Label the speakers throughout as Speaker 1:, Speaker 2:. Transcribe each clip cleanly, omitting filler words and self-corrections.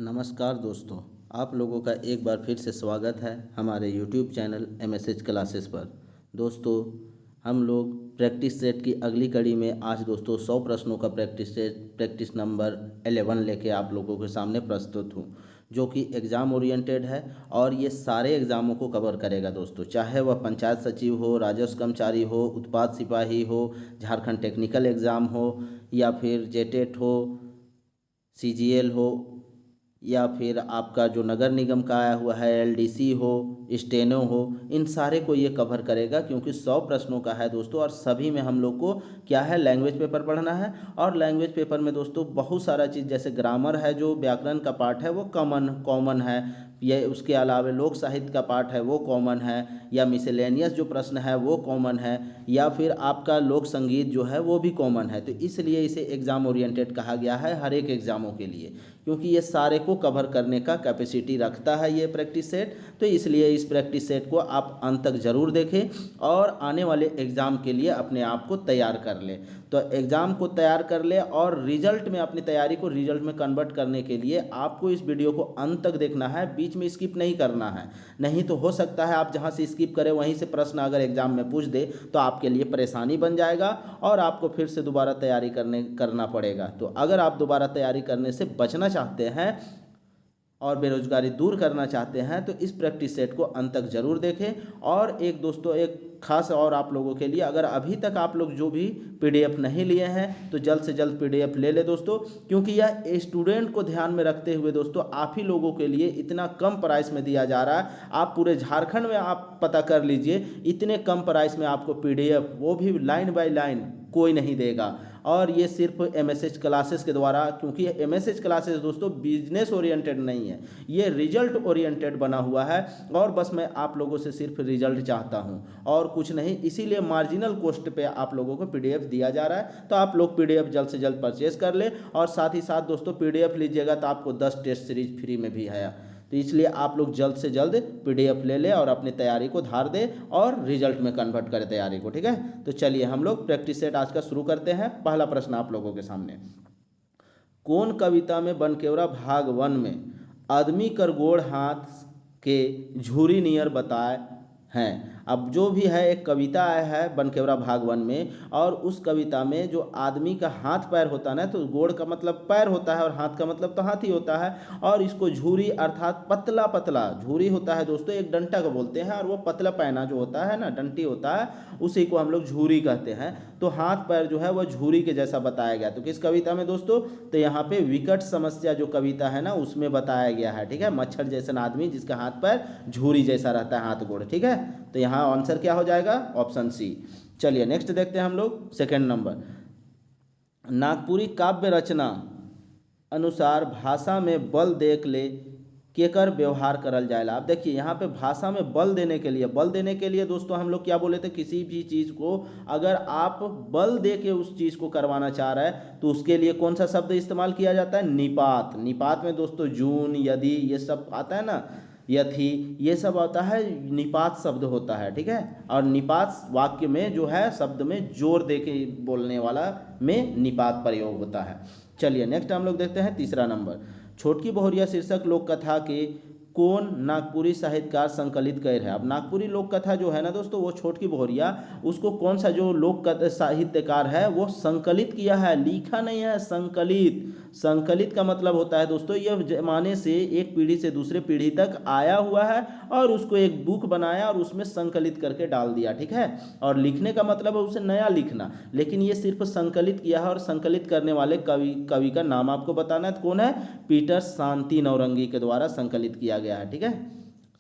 Speaker 1: नमस्कार दोस्तों, आप लोगों का एक बार फिर से स्वागत है हमारे यूट्यूब चैनल MSH क्लासेस पर। दोस्तों, हम लोग प्रैक्टिस सेट की अगली कड़ी में आज दोस्तों 100 प्रश्नों का प्रैक्टिस नंबर 11 लेके आप लोगों के सामने प्रस्तुत हूँ, जो कि एग्ज़ाम ओरिएंटेड है और ये सारे एग्ज़ामों को कवर करेगा दोस्तों। चाहे वह पंचायत सचिव हो, राजस्व कर्मचारी हो, उत्पाद सिपाही हो, झारखंड टेक्निकल एग्ज़ाम हो, या फिर जेटेट हो, CGL हो, या फिर आपका जो नगर निगम का आया हुआ है LDC हो, स्टेनो हो, इन सारे को ये कवर करेगा, क्योंकि 100 प्रश्नों का है दोस्तों। और सभी में हम लोग को क्या है, लैंग्वेज पेपर पढ़ना है। और लैंग्वेज पेपर में दोस्तों बहुत सारा चीज़, जैसे ग्रामर है, जो व्याकरण का पार्ट है वो कॉमन है। ये उसके अलावा लोक साहित्य का पार्ट है वो कॉमन है, या मिसेलेनियस जो प्रश्न है वो कॉमन है, या फिर आपका लोक संगीत जो है वो भी कॉमन है। तो इसलिए इसे एग्ज़ाम ओरिएंटेड कहा गया है हर एक एग्ज़ामों के लिए, क्योंकि ये सारे को कवर करने का कैपेसिटी रखता है ये प्रैक्टिस सेट। तो इसलिए इस प्रैक्टिस सेट को आप अंत तक ज़रूर देखें और आने वाले एग्ज़ाम के लिए अपने आप को तैयार कर लें। तो एग्ज़ाम को तैयार कर ले और रिजल्ट में अपनी तैयारी को रिजल्ट में कन्वर्ट करने के लिए आपको इस वीडियो को अंत तक देखना है, बीच में स्किप नहीं करना है। नहीं तो हो सकता है आप जहां से स्किप करें वहीं से प्रश्न अगर एग्ज़ाम में पूछ दे तो आपके लिए परेशानी बन जाएगा और आपको फिर से दोबारा तैयारी करना पड़ेगा। तो अगर आप दोबारा तैयारी करने से बचना चाहते हैं और बेरोजगारी दूर करना चाहते हैं तो इस प्रैक्टिस सेट को अंत तक जरूर देखें। और एक दोस्तों, एक खास और आप लोगों के लिए, अगर अभी तक आप लोग जो भी PDF नहीं लिए हैं तो जल्द से जल्द PDF ले ले दोस्तों, क्योंकि यह स्टूडेंट को ध्यान में रखते हुए दोस्तों आप ही लोगों के लिए इतना कम प्राइस में दिया जा रहा है। आप पूरे झारखंड में आप पता कर लीजिए, इतने कम प्राइस में आपको PDF, वो भी लाइन बाय लाइन, कोई नहीं देगा। और ये सिर्फ MSH क्लासेस के द्वारा, क्योंकि MSH क्लासेस दोस्तों बिजनेस ओरिएंटेड नहीं है, ये रिजल्ट ओरिएंटेड बना हुआ है। और बस मैं आप लोगों से सिर्फ रिजल्ट चाहता हूँ और कुछ नहीं, इसीलिए मार्जिनल कॉस्ट पे आप लोगों को PDF दिया जा रहा है। तो आप लोग PDF जल्द से जल्द परचेज कर ले। और साथ ही साथ दोस्तों PDF लीजिएगा तो आपको 10 टेस्ट सीरीज फ्री में भी है। तो इसलिए आप लोग जल्द से जल्द PDF ले ले और अपनी तैयारी को धार दे और रिजल्ट में कन्वर्ट करें तैयारी को, ठीक है। तो चलिए हम लोग प्रैक्टिस सेट आज का शुरू करते हैं। पहला प्रश्न आप लोगों के सामने, कौन कविता में बनकेवरा भाग 1 में आदमी कर गोड़ हाथ के झूरी नियर बताए हैं। अब जो भी है, एक कविता आया है बनकेवरा भाग 1 में, और उस कविता में जो आदमी का हाथ पैर होता है ना, तो गोड़ का मतलब पैर होता है और हाथ का मतलब तो हाथ ही होता है। और इसको झूरी अर्थात पतला पतला, झूरी होता है दोस्तों एक डंटा को बोलते हैं, और वो पतला पैना जो होता है ना, डंटी होता है, उसी को हम लोग झूरी कहते हैं। तो हाथ पैर जो है वह झूरी के जैसा बताया गया। तो किस कविता में दोस्तों, तो यहाँ पे विकट समस्या जो कविता है ना उसमें बताया गया है, ठीक है। मच्छर जैसा आदमी जिसका हाथ पैर झूरी जैसा रहता है, हाथ गोड़, ठीक है। तो यहाँ आंसर क्या हो जाएगा, ऑप्शन C। चलिए नेक्स्ट देखते हैं हम लोग सेकंड नंबर, नागपुरी काव्य रचना अनुसार भाषा में बल देख ले केकर व्यवहार करल जाएला। आप देखिए यहाँ पे भाषा में बल देने के लिए दोस्तों हम लोग क्या बोले थे, किसी भी चीज़ को अगर आप बल दे के उस चीज़ को करवाना चाह रहे हैं तो उसके लिए कौन सा शब्द इस्तेमाल किया जाता है, निपात। निपात में दोस्तों जून, यदि, ये सब आता है ना, यथी, ये सब आता है, निपात शब्द होता है, ठीक है। और निपात वाक्य में जो है शब्द में जोर दे के बोलने वाला में निपात प्रयोग होता है। चलिए नेक्स्ट हम लोग देखते हैं तीसरा नंबर, छोटकी बहुरिया शीर्षक लोक कथा के कौन नागपुरी साहित्यकार संकलित कर है। अब नागपुरी लोक कथा जो है ना दोस्तों, वो छोटकी बहुरिया, उसको कौन सा जो लोक साहित्यकार है वो संकलित किया है, लिखा नहीं है, संकलित। संकलित का मतलब होता है दोस्तों, यह जमाने से एक पीढ़ी से दूसरे पीढ़ी तक आया हुआ है और उसको एक बुक बनाया और उसमें संकलित करके डाल दिया, ठीक है। और लिखने का मतलब है उसे नया लिखना, लेकिन ये सिर्फ संकलित किया है। और संकलित करने वाले कवि का नाम आपको बताना है, कौन है, पीटर शांति नौरंगी के द्वारा संकलित किया गया है, ठीक है।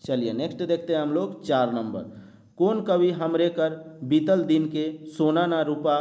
Speaker 1: चलिए नेक्स्ट देखते हैं हम लोग 4 नंबर, कौन कवि हमरे कर बीतल दिन के सोना ना रूपा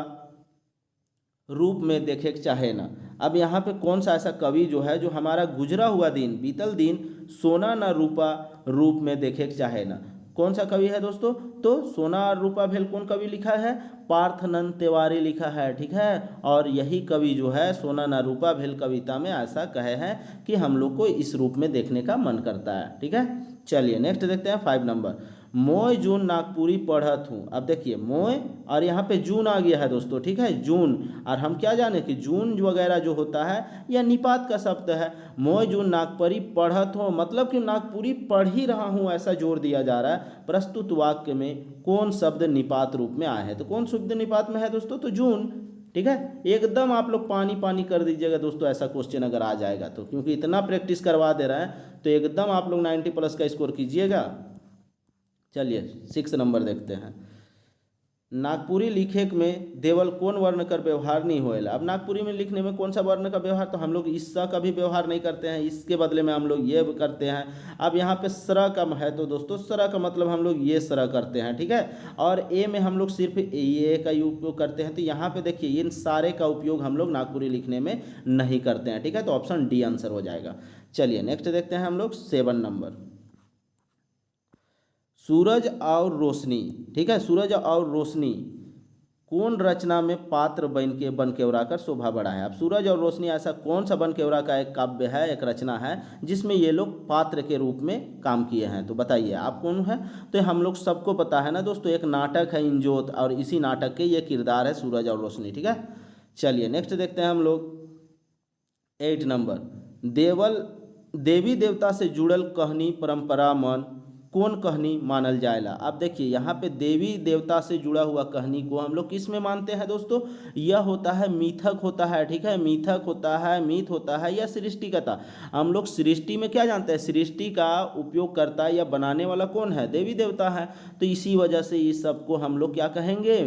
Speaker 1: रूप में देखे चाहे ना। अब यहाँ पे कौन सा ऐसा कवि जो है जो हमारा गुजरा हुआ दिन, बीतल दिन सोना ना रूपा रूप में देखे चाहे ना, कौन सा कवि है दोस्तों, तो सोना और रूपा भेल कौन कवि लिखा है, पार्थनंद तिवारी लिखा है, ठीक है। और यही कवि जो है सोना ना रूपा भेल कविता में ऐसा कहे हैं कि हम लोग को इस रूप में देखने का मन करता है, ठीक है। चलिए नेक्स्ट देखते हैं 5 नंबर, मोय जून नागपुरी पढ़त हूँ। अब देखिए मोय और यहाँ पे जून आ गया है दोस्तों, ठीक है, जून। और हम क्या जाने कि जून वगैरह जो होता है यह निपात का शब्द है। मोय जून नागपुरी पढ़त हूँ मतलब कि नागपुरी पढ़ ही रहा हूँ, ऐसा जोर दिया जा रहा है। प्रस्तुत वाक्य में कौन शब्द निपात रूप में आए हैं? तो कौन शब्द निपात में है दोस्तों? तो जून, ठीक है। एकदम आप लोग पानी पानी कर दीजिएगा दोस्तों ऐसा क्वेश्चन अगर आ जाएगा तो, क्योंकि इतना प्रैक्टिस करवा दे रहा है तो एकदम आप लोग 90+ का स्कोर कीजिएगा। चलिए 6 नंबर देखते हैं। नागपुरी लिखे में देवल कौन वर्ण कर व्यवहार नहीं होएला। अब नागपुरी में लिखने में कौन सा वर्ण का व्यवहार? तो हम लोग इस का भी व्यवहार नहीं करते हैं, इसके बदले में हम लोग ये करते हैं। अब यहाँ पे सर का है तो दोस्तों सर का मतलब हम लोग ये सर करते हैं, ठीक है। और ए में हम लोग सिर्फ ये का ही उपयोग करते हैं। तो यहाँ पे देखिए इन सारे का उपयोग हम लोग नागपुरी लिखने में नहीं करते हैं, ठीक है। तो ऑप्शन डी आंसर हो जाएगा। चलिए नेक्स्ट देखते हैं हम लोग 7 नंबर। सूरज और रोशनी, ठीक है, सूरज और रोशनी कौन रचना में पात्र बन के उड़ा कर शोभा बढ़ा है। अब सूरज और रोशनी ऐसा कौन सा बन के उड़ा का एक काव्य है, एक रचना है जिसमें ये लोग पात्र के रूप में काम किए हैं? तो बताइए आप कौन है? तो हम लोग सबको पता है ना दोस्तों, एक नाटक है इंजोत और इसी नाटक के ये किरदार है सूरज और रोशनी, ठीक है। चलिए नेक्स्ट देखते हैं हम लोग 8 नंबर। देवी देवता से जुड़ल कहनी परंपरा मन कौन कहनी मानल जाएला। अब देखिए यहाँ पे देवी देवता से जुड़ा हुआ कहनी को हम लोग किस में मानते हैं दोस्तों? यह होता है मिथक होता है, ठीक है, मिथक होता है, मिथ होता है या सृष्टि कथा। हम लोग सृष्टि में क्या जानते हैं? सृष्टि का उपयोग करता है या बनाने वाला कौन है? देवी देवता है। तो इसी वजह से इस सबको हम लोग क्या कहेंगे?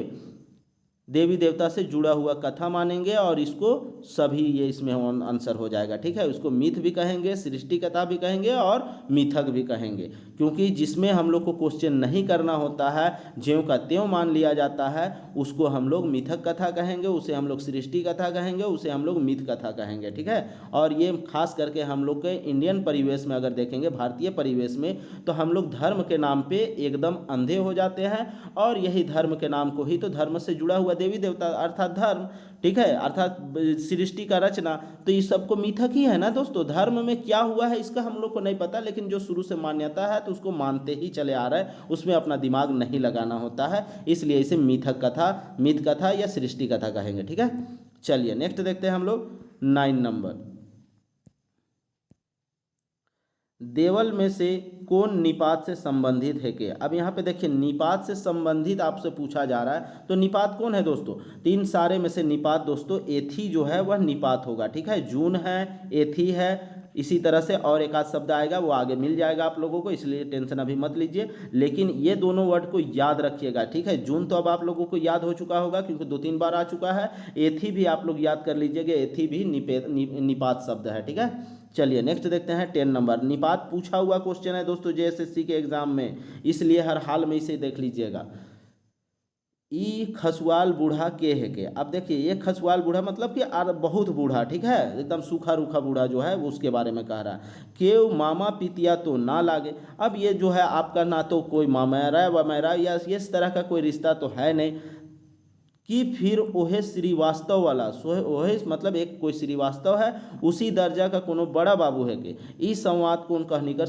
Speaker 1: देवी देवता से जुड़ा हुआ कथा मानेंगे और इसको सभी ये इसमें आंसर हो जाएगा, ठीक है। उसको मिथ भी कहेंगे, सृष्टि कथा भी कहेंगे और मिथक भी कहेंगे, क्योंकि जिसमें हम लोग को क्वेश्चन नहीं करना होता है, ज्यों का त्यों मान लिया जाता है, उसको हम लोग मिथक कथा कहेंगे, उसे हम लोग सृष्टि कथा कहेंगे, उसे हम लोग मिथ कथा कहेंगे, ठीक है। और ये खास करके हम लोग के इंडियन परिवेश में अगर देखेंगे, भारतीय परिवेश में, तो हम लोग धर्म के नाम पे एकदम अंधे हो जाते हैं और यही धर्म के नाम को ही तो धर्म से जुड़ा हुआ देवी देवता अर्थात धर्म, ठीक है, अर्थात सृष्टि का रचना, तो ये सबको मिथक ही है ना दोस्तों। धर्म में क्या हुआ है इसका हम लोग को नहीं पता, लेकिन जो शुरू से मान्यता है तो उसको मानते ही चले आ रहे हैं, उसमें अपना दिमाग नहीं लगाना होता है, इसलिए इसे मिथक कथा, मिथ कथा या सृष्टि कथा कहेंगे, ठीक है। चलिए नेक्स्ट देखते हैं हम लोग 9 नंबर। देवल में से कौन निपात से संबंधित है के। अब यहाँ पे देखिए निपात से संबंधित आपसे पूछा जा रहा है, तो निपात कौन है दोस्तों? तीन सारे में से निपात दोस्तों एथी जो है वह निपात होगा, ठीक है। जून है, एथी है, इसी तरह से और एक आध शब्द आएगा वो आगे मिल जाएगा आप लोगों को, इसलिए टेंशन अभी मत लीजिए, लेकिन ये दोनों वर्ड को याद रखिएगा, ठीक है। जून तो अब आप लोगों को याद हो चुका होगा क्योंकि 2-3 बार आ चुका है। एथी भी आप लोग याद कर लीजिएगा, एथी भी निपात शब्द है, ठीक है। चलिए नेक्स्ट देखते हैं 10 नंबर। निपात पूछा हुआ क्वेश्चन है दोस्तों जेएसएससी के एग्जाम में, इसलिए हर हाल में इसे देख लीजिएगा। ई खसुआल बूढ़ा के है के। अब देखिए ये खसुआल बूढ़ा मतलब कि बहुत बूढ़ा, ठीक है, एकदम सूखा रूखा बूढ़ा जो है वो उसके बारे में कह रहा है। केव मामा पितिया तो ना लागे। अब ये जो है आपका ना तो कोई मामेरा वमेरा या इस तरह का कोई रिश्ता तो है नहीं कि फिर ओहे श्रीवास्तव वाला ओहे मतलब एक कोई श्रीवास्तव है उसी दर्जा का कोनो बड़ा बाबू है के ई संवाद कौन कहनी का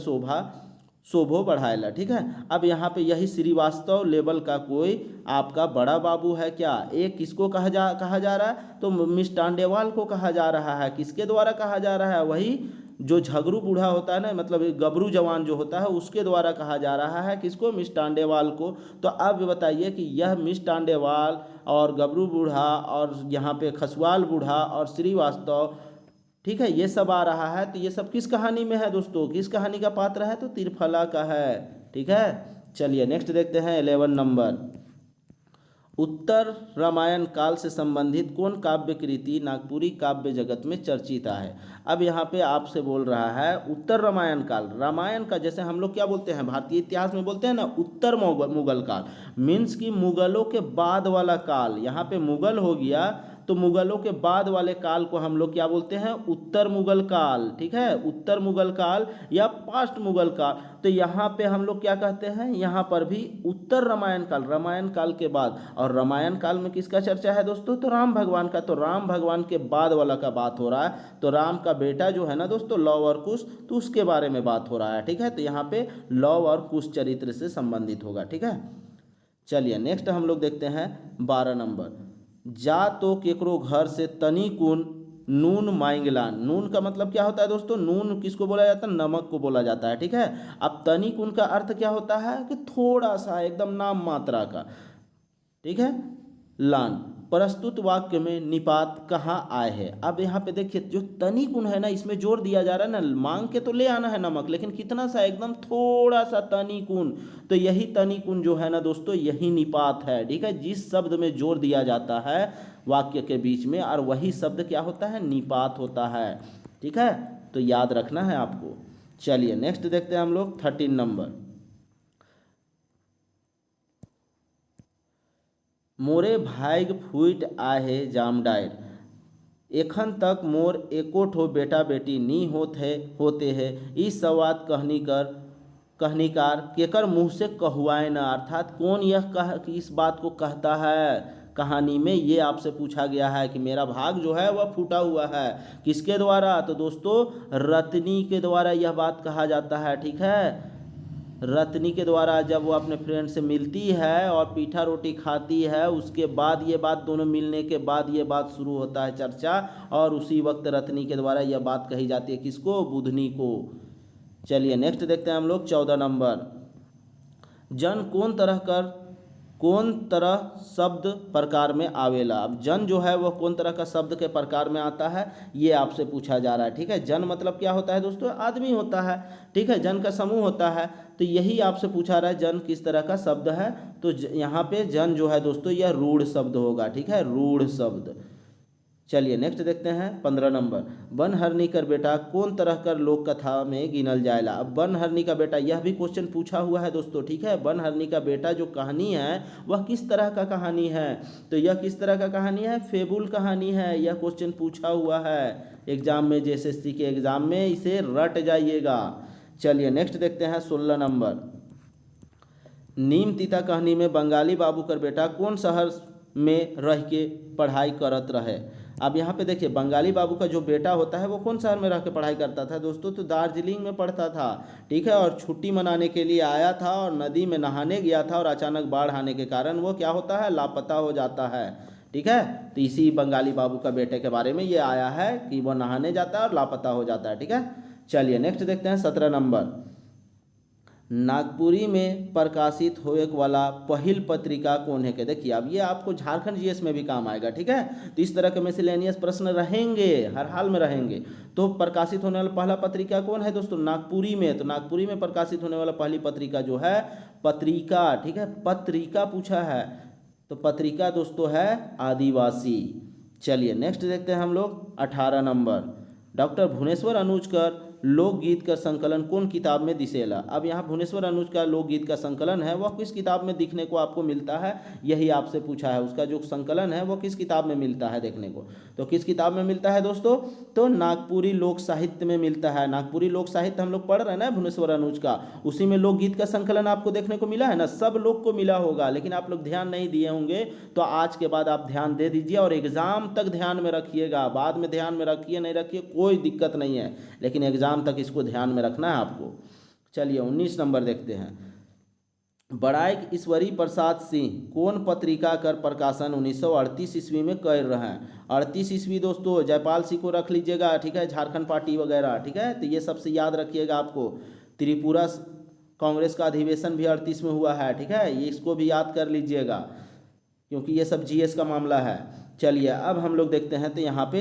Speaker 1: शोभो बढ़ाएला, ठीक है। अब यहाँ पे यही श्रीवास्तव लेवल का कोई आपका बड़ा बाबू है क्या? एक किसको कहा जा रहा है? तो मिष्टांडेवाल को कहा जा रहा है। किसके द्वारा कहा जा रहा है? वही जो झगड़ू बूढ़ा होता है ना, मतलब गबरू जवान जो होता है उसके द्वारा कहा जा रहा है। किसको? मिष्टांडेवाल को। तो अब बताइए कि यह मिष्टांडेवाल और गबरू बूढ़ा और यहाँ पे खसवाल बूढ़ा और श्रीवास्तव, ठीक है, ये सब आ रहा है, तो ये सब किस कहानी में है दोस्तों? किस कहानी का पात्र है? तो तिरफला का है, ठीक है। चलिए नेक्स्ट देखते हैं 11 नंबर। उत्तर रामायण काल से संबंधित कौन काव्य कृति नागपुरी काव्य जगत में चर्चित है? अब यहाँ पे आपसे बोल रहा है उत्तर रामायण काल। रामायण का जैसे हम लोग क्या बोलते हैं भारतीय इतिहास में बोलते हैं ना उत्तर मुगल काल, मीन्स कि मुगलों के बाद वाला काल। यहाँ पे मुगल हो गया तो मुगलों के बाद वाले काल को हम लोग क्या बोलते हैं, उत्तर मुगल काल। ठीक है, उत्तर मुगल काल या पास्ट मुगल काल। तो यहाँ पे हम लोग क्या कहते हैं, यहाँ पर भी उत्तर रामायण काल, रामायण काल के बाद। और रामायण काल में किसका चर्चा है दोस्तों, तो राम भगवान का। तो राम भगवान के बाद वाला का बात हो रहा है। तो राम का बेटा जो है ना दोस्तों, लव और कुश, तो उसके बारे में बात हो रहा है। ठीक है, तो यहाँ पे लव और कुश चरित्र से संबंधित होगा। ठीक है, चलिए नेक्स्ट हम लोग देखते हैं 12 नंबर। जा तो केकरो घर से तनी कुन नून मांगलान। नून का मतलब क्या होता है दोस्तों, नून किसको बोला जाता है, नमक को बोला जाता है। ठीक है, अब तनी कुन का अर्थ क्या होता है कि थोड़ा सा, एकदम नाम मात्रा का। ठीक है, लान प्रस्तुत वाक्य में निपात कहाँ आए हैं। अब यहाँ पे देखिए जो तनी कुन है ना, इसमें जोर दिया जा रहा है ना, मांग के तो ले आना है नमक, लेकिन कितना सा, एकदम थोड़ा सा तनी कुन। तो यही तनी कुन जो है ना दोस्तों, यही निपात है। ठीक है, जिस शब्द में जोर दिया जाता है वाक्य के बीच में, और वही शब्द क्या होता है, निपात होता है। ठीक है, तो याद रखना है आपको। चलिए नेक्स्ट देखते हैं हम लोग 13 नंबर। मोरे भाइग फूट आहे जामडायर, एखन तक मोर एको ठो बेटा बेटी नी होते है। इस संवाद कहनीकार केकर मुँह से कहुआए न। अर्थात कौन यह इस बात को कहता है कहानी में, ये आपसे पूछा गया है कि मेरा भाग जो है वह फूटा हुआ है। किसके द्वारा, तो दोस्तों रत्नी के द्वारा यह बात कहा जाता है। ठीक है, रत्नी के द्वारा जब वो अपने फ्रेंड से मिलती है और पीठा रोटी खाती है, उसके बाद ये बात, दोनों मिलने के बाद ये बात शुरू होता है चर्चा, और उसी वक्त रत्नी के द्वारा यह बात कही जाती है, किसको, बुधनी को। चलिए नेक्स्ट देखते हैं हम लोग 14 नंबर। जन कौन तरह शब्द प्रकार में आवेला। अब जन जो है वह कौन तरह का शब्द के प्रकार में आता है, ये आपसे पूछा जा रहा है। ठीक है, जन मतलब क्या होता है दोस्तों, आदमी होता है। ठीक है, जन का समूह होता है। तो यही आपसे पूछा रहा है जन किस तरह का शब्द है। तो यहाँ पे जन जो है दोस्तों, यह रूढ़ शब्द होगा। ठीक है, रूढ़ शब्द। चलिए नेक्स्ट देखते हैं 15 नंबर। बन हरनी कर बेटा कौन तरह कर लोक कथा में गिनल जाएला। अब बन हरनी का बेटा, यह भी क्वेश्चन पूछा हुआ है दोस्तों। ठीक है, बन हरनी का बेटा जो कहानी है वह किस तरह का कहानी है, तो यह किस तरह का कहानी है, फेबुल कहानी है। यह क्वेश्चन पूछा हुआ है एग्जाम में, JSSC के एग्जाम में, इसे रट जाइएगा। चलिए नेक्स्ट देखते हैं 16 नंबर। नीम तीता कहानी में बंगाली बाबू कर बेटा कौन शहर में रह के पढ़ाई करत रहे। अब यहाँ पे देखिए, बंगाली बाबू का जो बेटा होता है वो कौन शहर में रह के पढ़ाई करता था दोस्तों, तो दार्जिलिंग में पढ़ता था। ठीक है, और छुट्टी मनाने के लिए आया था और नदी में नहाने गया था, और अचानक बाढ़ आने के कारण वो क्या होता है, लापता हो जाता है। ठीक है, तो इसी बंगाली बाबू का बेटे के बारे में ये आया है कि वो नहाने जाता है और लापता हो जाता है। ठीक है, चलिए नेक्स्ट देखते हैं 17 नंबर। नागपुरी में प्रकाशित होने वाला पहिल पत्रिका कौन है के। देखिए अब ये आपको झारखंड GS में भी काम आएगा। ठीक है, तो इस तरह के मिसलेनियस प्रश्न रहेंगे, हर हाल में रहेंगे। तो प्रकाशित होने वाला पहला पत्रिका कौन है दोस्तों, नागपुरी में। तो नागपुरी में प्रकाशित होने वाला पहली पत्रिका जो है पत्रिका, ठीक है, पत्रिका पूछा है, तो पत्रिका दोस्तों है आदिवासी। चलिए नेक्स्ट देखते हैं हम लोग 18 नंबर। डॉक्टर भुवनेश्वर अनुज कर लोकगीत का संकलन कौन किताब में दिसेला। अब यहाँ भुवनेश्वर अनुज का लोकगीत का संकलन है वह किस किताब में दिखने को आपको मिलता है, यही आपसे पूछा है। उसका जो संकलन है वो किस किताब में मिलता है देखने को, तो किस किताब में मिलता है दोस्तों, तो नागपुरी लोक साहित्य में मिलता है। नागपुरी लोक साहित्य हम लोग पढ़ रहे हैं ना भुवनेश्वर अनुज का, उसी में लोकगीत का संकलन आपको देखने को मिला है ना। सब लोग को मिला होगा, लेकिन आप लोग ध्यान नहीं दिए होंगे, तो आज के बाद आप ध्यान दे दीजिए और एग्जाम तक ध्यान में रखिएगा। बाद में ध्यान में रखिए नहीं रखिए कोई दिक्कत नहीं है, लेकिन एग्जाम तक इसको ध्यान में रखना है आपको। चलिए 19 नंबर देखते हैं। बड़ाइक ईश्वरी प्रसाद सिंह कौन पत्रिका कर प्रकाशन 1938 ईस्वी में कर रहे हैं। 38 ईस्वी दोस्तों जयपाल सिंह को रख लीजिएगा। ठीक है, झारखंड पार्टी वगैरह। ठीक है, तो ये सबसे याद रखिएगा आपको। त्रिपुरा कांग्रेस का अधिवेशन भी 38 में हुआ है। ठीक है, ये इसको भी याद कर लीजिएगा क्योंकि ये सब GS का मामला है। चलिए अब हम लोग देखते हैं, तो यहाँ पे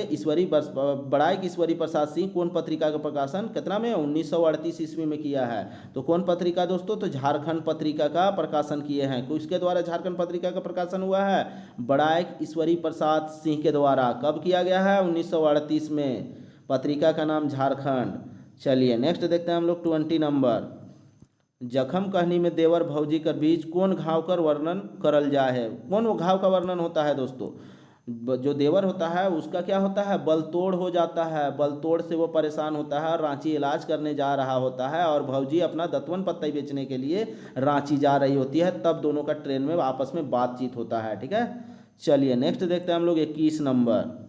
Speaker 1: बड़ाइक ईश्वरी प्रसाद सिंह कौन पत्रिका का प्रकाशन कितना में 1938 ईस्वी में किया है। तो कौन पत्रिका दोस्तों, तो झारखंड पत्रिका का प्रकाशन किए हैं। किसके द्वारा झारखंड पत्रिका का प्रकाशन हुआ है, बड़ाइक ईश्वरी प्रसाद सिंह के द्वारा। कब किया गया है, 1938 में। पत्रिका का नाम झारखंड। चलिए नेक्स्ट देखते हैं हम लोग 20 नंबर। जखम कहनी में देवर भौजी कर बीच कौन घाव कर वर्णन करल जाए है। कौन वो घाव का वर्णन होता है दोस्तों, जो देवर होता है उसका क्या होता है, बल तोड़ हो जाता है, बल तोड़ से वो परेशान होता है और रांची इलाज करने जा रहा होता है, और भौजी अपना दतवन पत्ता बेचने के लिए रांची जा रही होती है, तब दोनों का ट्रेन में आपस में बातचीत होता है। ठीक है, चलिए नेक्स्ट देखते हैं हम लोग 21 नंबर।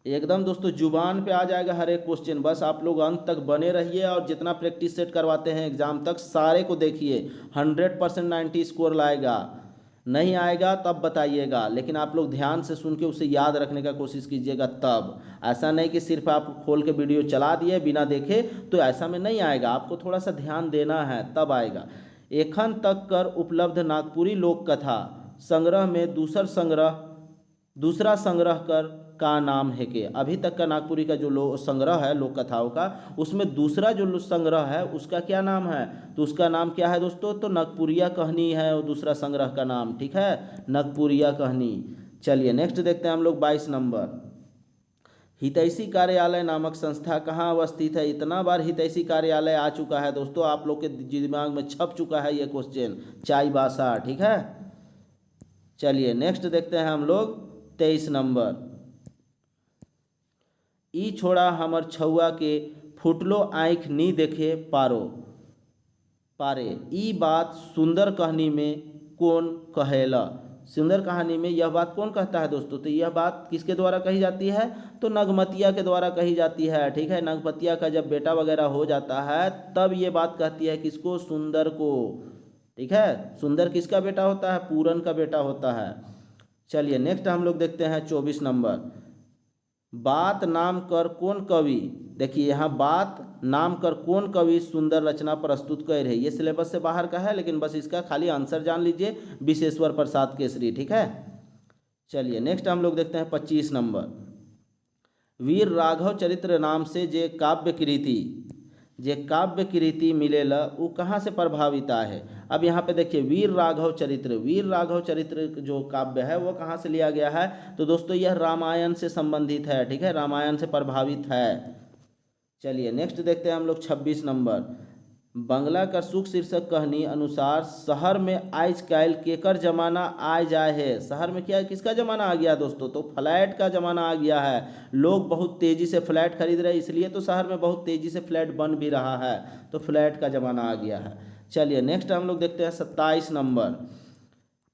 Speaker 1: एकदम दोस्तों जुबान पे आ जाएगा हर एक क्वेश्चन, बस आप लोग अंत तक बने रहिए और जितना प्रैक्टिस सेट करवाते हैं एग्जाम तक सारे को देखिए। 100% 90 स्कोर लाएगा, नहीं आएगा तब बताइएगा, लेकिन आप लोग ध्यान से सुन के उसे याद रखने का कोशिश कीजिएगा तब। ऐसा नहीं कि सिर्फ आप खोल के वीडियो चला दिए बिना देखे, तो ऐसा में नहीं आएगा, आपको थोड़ा सा ध्यान देना है तब आएगा। एखन तक कर उपलब्ध नागपुरी लोक कथा संग्रह में दूसरा संग्रह कर का नाम है के। अभी तक का नागपुरी का जो संग्रह है लोक कथाओं का, उसमें दूसरा जो संग्रह है उसका क्या नाम है, तो उसका नाम क्या है दोस्तों, तो नगपुरिया कहनी है और दूसरा संग्रह का नाम। ठीक है, नगपुरिया कहनी। चलिए नेक्स्ट देखते हैं हम लोग 22 नंबर। हितैषी कार्यालय नामक संस्था कहाँ अवस्थित है। इतना बार हितैषी कार्यालय आ चुका है दोस्तों, आप लोग के दिमाग में छप चुका है ये क्वेश्चन, चाईबासा। ठीक है, चलिए नेक्स्ट देखते हैं हम लोग 23 नंबर। ई छोड़ा हमर छुआ के फुटलो आँख नी देखे पारे। ई बात सुंदर कहानी में कौन कहेला। सुंदर कहानी में यह बात कौन कहता है दोस्तों, तो यह बात किसके द्वारा कही जाती है, तो नगमतिया के द्वारा कही जाती है। ठीक है, नगमतिया का जब बेटा वगैरह हो जाता है तब ये बात कहती है किसको, सुंदर को। ठीक है, सुंदर किसका बेटा होता है, पूरन का बेटा होता है। चलिए नेक्स्ट हम लोग देखते हैं 24 नंबर। बात नाम कर कौन कवि, देखिए यहाँ बात नाम कर कौन कवि सुंदर रचना प्रस्तुत कर रहे। ये सिलेबस से बाहर का है, लेकिन बस इसका खाली आंसर जान लीजिए, विशेश्वर प्रसाद केसरी। ठीक है, चलिए नेक्स्ट हम लोग देखते हैं 25 नंबर। वीर राघव चरित्र नाम से जे काव्य कृति मिलेला वो कहाँ से प्रभावित है। अब यहाँ पे देखिए वीर राघव चरित्र जो काव्य है वो कहाँ से लिया गया है, तो दोस्तों यह रामायण से संबंधित है। ठीक है, रामायण से प्रभावित है। चलिए नेक्स्ट देखते हैं हम लोग 26 नंबर। बंगला का सुख शीर्षक कहनी अनुसार शहर में आज कैल केकर जमाना आ जाए है। शहर में क्या किसका जमाना आ गया दोस्तों, तो फ्लैट का जमाना आ गया है। लोग बहुत तेजी से फ्लैट खरीद रहे हैं, इसलिए तो शहर में बहुत तेजी से फ्लैट बन भी रहा है, तो फ्लैट का जमाना आ गया है। चलिए नेक्स्ट हम लोग देखते हैं 27 नंबर।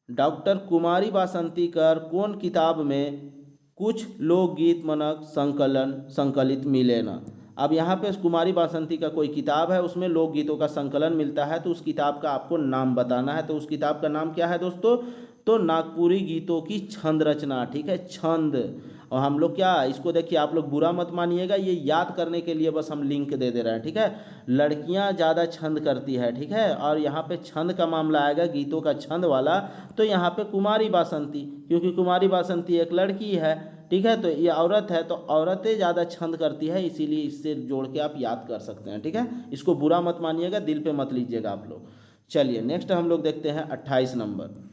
Speaker 1: डॉक्टर कुमारी बासंती कर कौन किताब में कुछ लोकगीत मनक संकलित मिले न। अब यहाँ पे कुमारी बासंती का कोई किताब है, उसमें लोकगीतों का संकलन मिलता है, तो उस किताब का आपको नाम बताना है। तो उस किताब का नाम क्या है दोस्तों, तो नागपुरी गीतों की छंद रचना। ठीक है, छंद। और हम लोग क्या इसको देखिए, आप लोग बुरा मत मानिएगा, ये याद करने के लिए बस हम लिंक दे रहे हैं। ठीक है, लड़कियां ज़्यादा छंद करती है। ठीक है, और यहाँ पे छंद का मामला आएगा, गीतों का छंद वाला, तो यहाँ पे कुमारी बासंती, क्योंकि कुमारी बासंती एक लड़की है। ठीक है, तो ये औरत है, तो औरतें ज़्यादा छंद करती है, इसीलिए इससे जोड़ के आप याद कर सकते हैं। ठीक है, इसको बुरा मत मानिएगा, दिल पे मत लीजिएगा आप लोग। चलिए नेक्स्ट हम लोग देखते हैं 28 नंबर।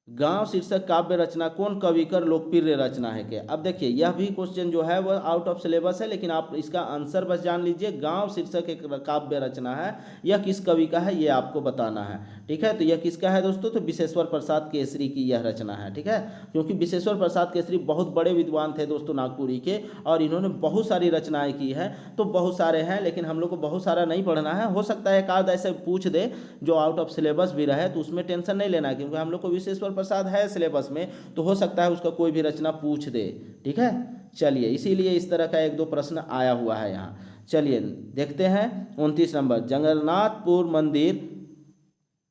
Speaker 1: गांव शीर्षक काव्य रचना कौन कवि कर लोकप्रिय रचना है के। अब देखिए यह भी क्वेश्चन जो है वह आउट ऑफ सिलेबस है, लेकिन आप इसका आंसर बस जान लीजिए। गांव शीर्षक एक काव्य रचना है, यह किस कवि का है ये आपको बताना है। ठीक है, तो यह किसका है दोस्तों, तो विशेश्वर प्रसाद केसरी की यह रचना है। ठीक है, क्योंकि विशेश्वर प्रसाद केसरी बहुत बड़े विद्वान थे दोस्तों नागपुरी के, और इन्होंने बहुत सारी रचनाएं की है। तो बहुत सारे हैं, लेकिन हम लोग को बहुत सारा नहीं पढ़ना है। हो सकता है एक आध ऐसे पूछ दे जो आउट ऑफ सिलेबस भी रहे, तो उसमें टेंशन नहीं लेना है, क्योंकि हम लोग को विशेश्वर प्रसाद है सिलेबस में, तो हो सकता है उसका कोई भी रचना पूछ दे। ठीक है, चलिए इसीलिए इस तरह का एक दो प्रश्न आया हुआ है यहाँ। चलिए देखते हैं 29 नंबर। जगन्नाथपुर मंदिर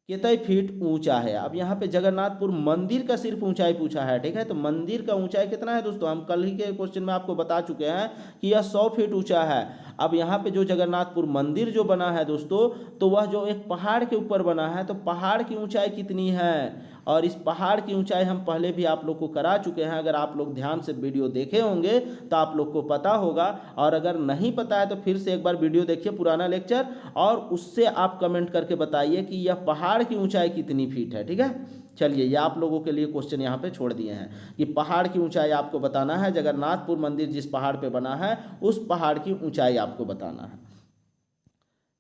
Speaker 1: कितने फीट ऊंचा है। अब यहाँ पे जगन्नाथपुर मंदिर का सिर्फ ऊंचाई पूछा है। ठीक है, तो मंदिर का ऊंचाई कितना है दोस्तों, हम कल ही के क्वेश्चन में आपको बता चुके हैं कि यह 100 फीट ऊंचा है। अब यहाँ पे जो जगन्नाथपुर मंदिर जो बना है दोस्तों, तो वह जो एक पहाड़ के ऊपर बना है, तो पहाड़ की ऊंचाई कितनी है, और इस पहाड़ की ऊंचाई हम पहले भी आप लोग को करा चुके हैं। अगर आप लोग ध्यान से वीडियो देखे होंगे तो आप लोग को पता होगा, और अगर नहीं पता है तो फिर से एक बार वीडियो देखिए, पुराना लेक्चर, और उससे आप कमेंट करके बताइए कि यह पहाड़ की ऊंचाई कितनी फीट है। ठीक है, चलिए ये आप लोगों के लिए क्वेश्चन यहाँ पे छोड़ दिए हैं कि पहाड़ की ऊंचाई आपको बताना है। जगन्नाथपुर मंदिर जिस पहाड़ पे बना है उस पहाड़ की ऊंचाई आपको बताना है।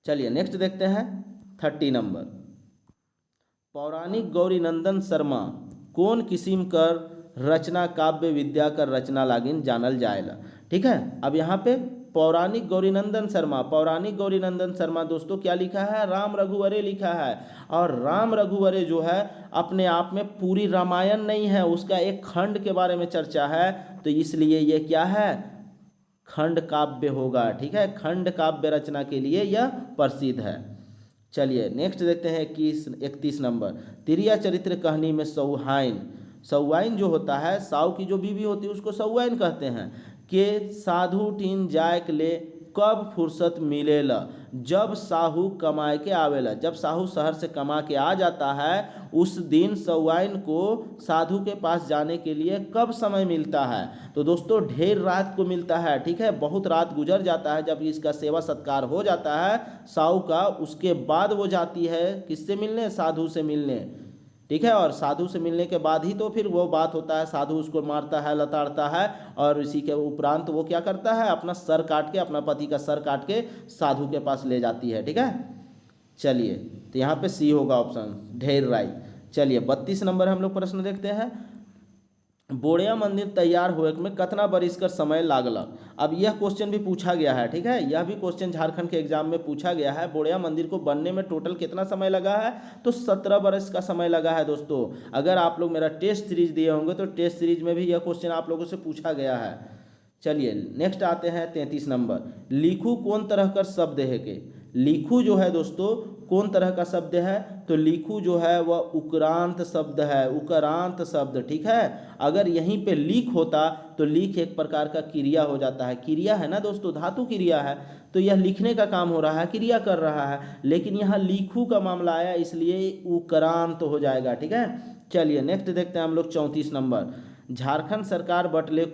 Speaker 1: चलिए नेक्स्ट देखते हैं 30 नंबर। पौराणिक गौरीनंदन शर्मा कौन किस्म कर रचना काव्य विद्या कर रचना लागिन जानल जाएला। ठीक है, अब यहाँ पे पौराणिक गौरीनंदन शर्मा दोस्तों क्या लिखा है, राम रघुवरे लिखा है। और राम रघुवरे जो है अपने आप में पूरी रामायण नहीं है, उसका एक खंड के बारे में चर्चा है, तो इसलिए ये क्या है, खंड काव्य होगा। ठीक है, खंड काव्य रचना के लिए यह प्रसिद्ध है। चलिए नेक्स्ट देखते हैं 31 नंबर, तिरिया चरित्र कहानी में सौवाइन जो होता है, साऊ की जो बीवी होती है उसको सौवाइन कहते हैं। के साधु ठीन जायक ले कब फुर्सत मिलेला, जब साहू कमाए के आवेला। जब साहू शहर से कमा के आ जाता है उस दिन सौवाइन को साधु के पास जाने के लिए कब समय मिलता है, तो दोस्तों ढेर रात को मिलता है। ठीक है, बहुत रात गुजर जाता है, जब इसका सेवा सत्कार हो जाता है साहू का, उसके बाद वो जाती है किससे मिलने, साधु से मिलने। ठीक है, और साधु से मिलने के बाद ही तो फिर वो बात होता है, साधु उसको मारता है, लताड़ता है, और इसी के उपरांत वो क्या करता है, अपना सर काट के, अपना पति का सर काट के साधु के पास ले जाती है। ठीक है, चलिए तो यहाँ पे सी होगा ऑप्शन, ढेर राय। चलिए 32 नंबर हम लोग प्रश्न देखते हैं, बोड़िया मंदिर तैयार हुए में कितना बरिस का समय लागल। अब यह क्वेश्चन भी पूछा गया है। ठीक है, यह भी क्वेश्चन झारखंड के एग्जाम में पूछा गया है, बोड़िया मंदिर को बनने में टोटल कितना समय लगा है, तो 17 बरस का समय लगा है। दोस्तों अगर आप लोग मेरा टेस्ट सीरीज दिए होंगे तो टेस्ट सीरीज में भी यह क्वेश्चन आप लोगों से पूछा गया है। चलिए नेक्स्ट आते हैं 33 नंबर, लिखू कौन तरह का शब्द है के। लिखू जो है दोस्तों कौन तरह का शब्द है, तो लिखू जो है वह उक्रांत शब्द है, उक्रांत शब्द। ठीक है, अगर यहीं पे लीक होता तो लीक एक प्रकार का क्रिया हो जाता है, क्रिया है ना दोस्तों, धातु क्रिया है, तो यह लिखने का काम हो रहा है, क्रिया कर रहा है, लेकिन यहाँ लिखू का मामला आया इसलिए उक्रांत हो जाएगा। ठीक है, चलिए नेक्स्ट देखते हैं हम लोग 34 नंबर, झारखंड सरकार बटले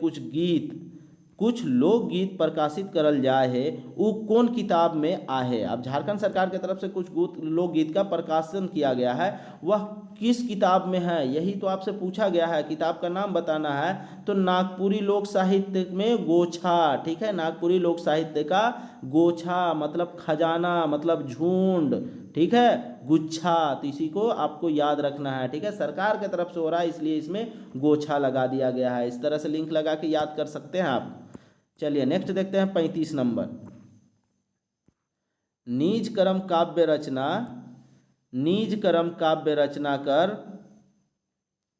Speaker 1: कुछ लोकगीत प्रकाशित करल जाए है, वो कौन किताब में आहे। अब झारखंड सरकार की तरफ से कुछ लोकगीत का प्रकाशन किया गया है, वह किस किताब में है, यही तो आपसे पूछा गया है, किताब का नाम बताना है। तो नागपुरी लोक साहित्य में गोछा। ठीक है, नागपुरी लोक साहित्य का गोछा मतलब खजाना, मतलब झुंड। ठीक है, गुच्छा, तो इसी को आपको याद रखना है। ठीक है, सरकार की तरफ से हो रहा है इसलिए इसमें गोछा लगा दिया गया है, इस तरह से लिंक लगा के याद कर सकते हैं आप। चलिए नेक्स्ट देखते हैं 35 नंबर, नीज कर्म काव्य रचना कर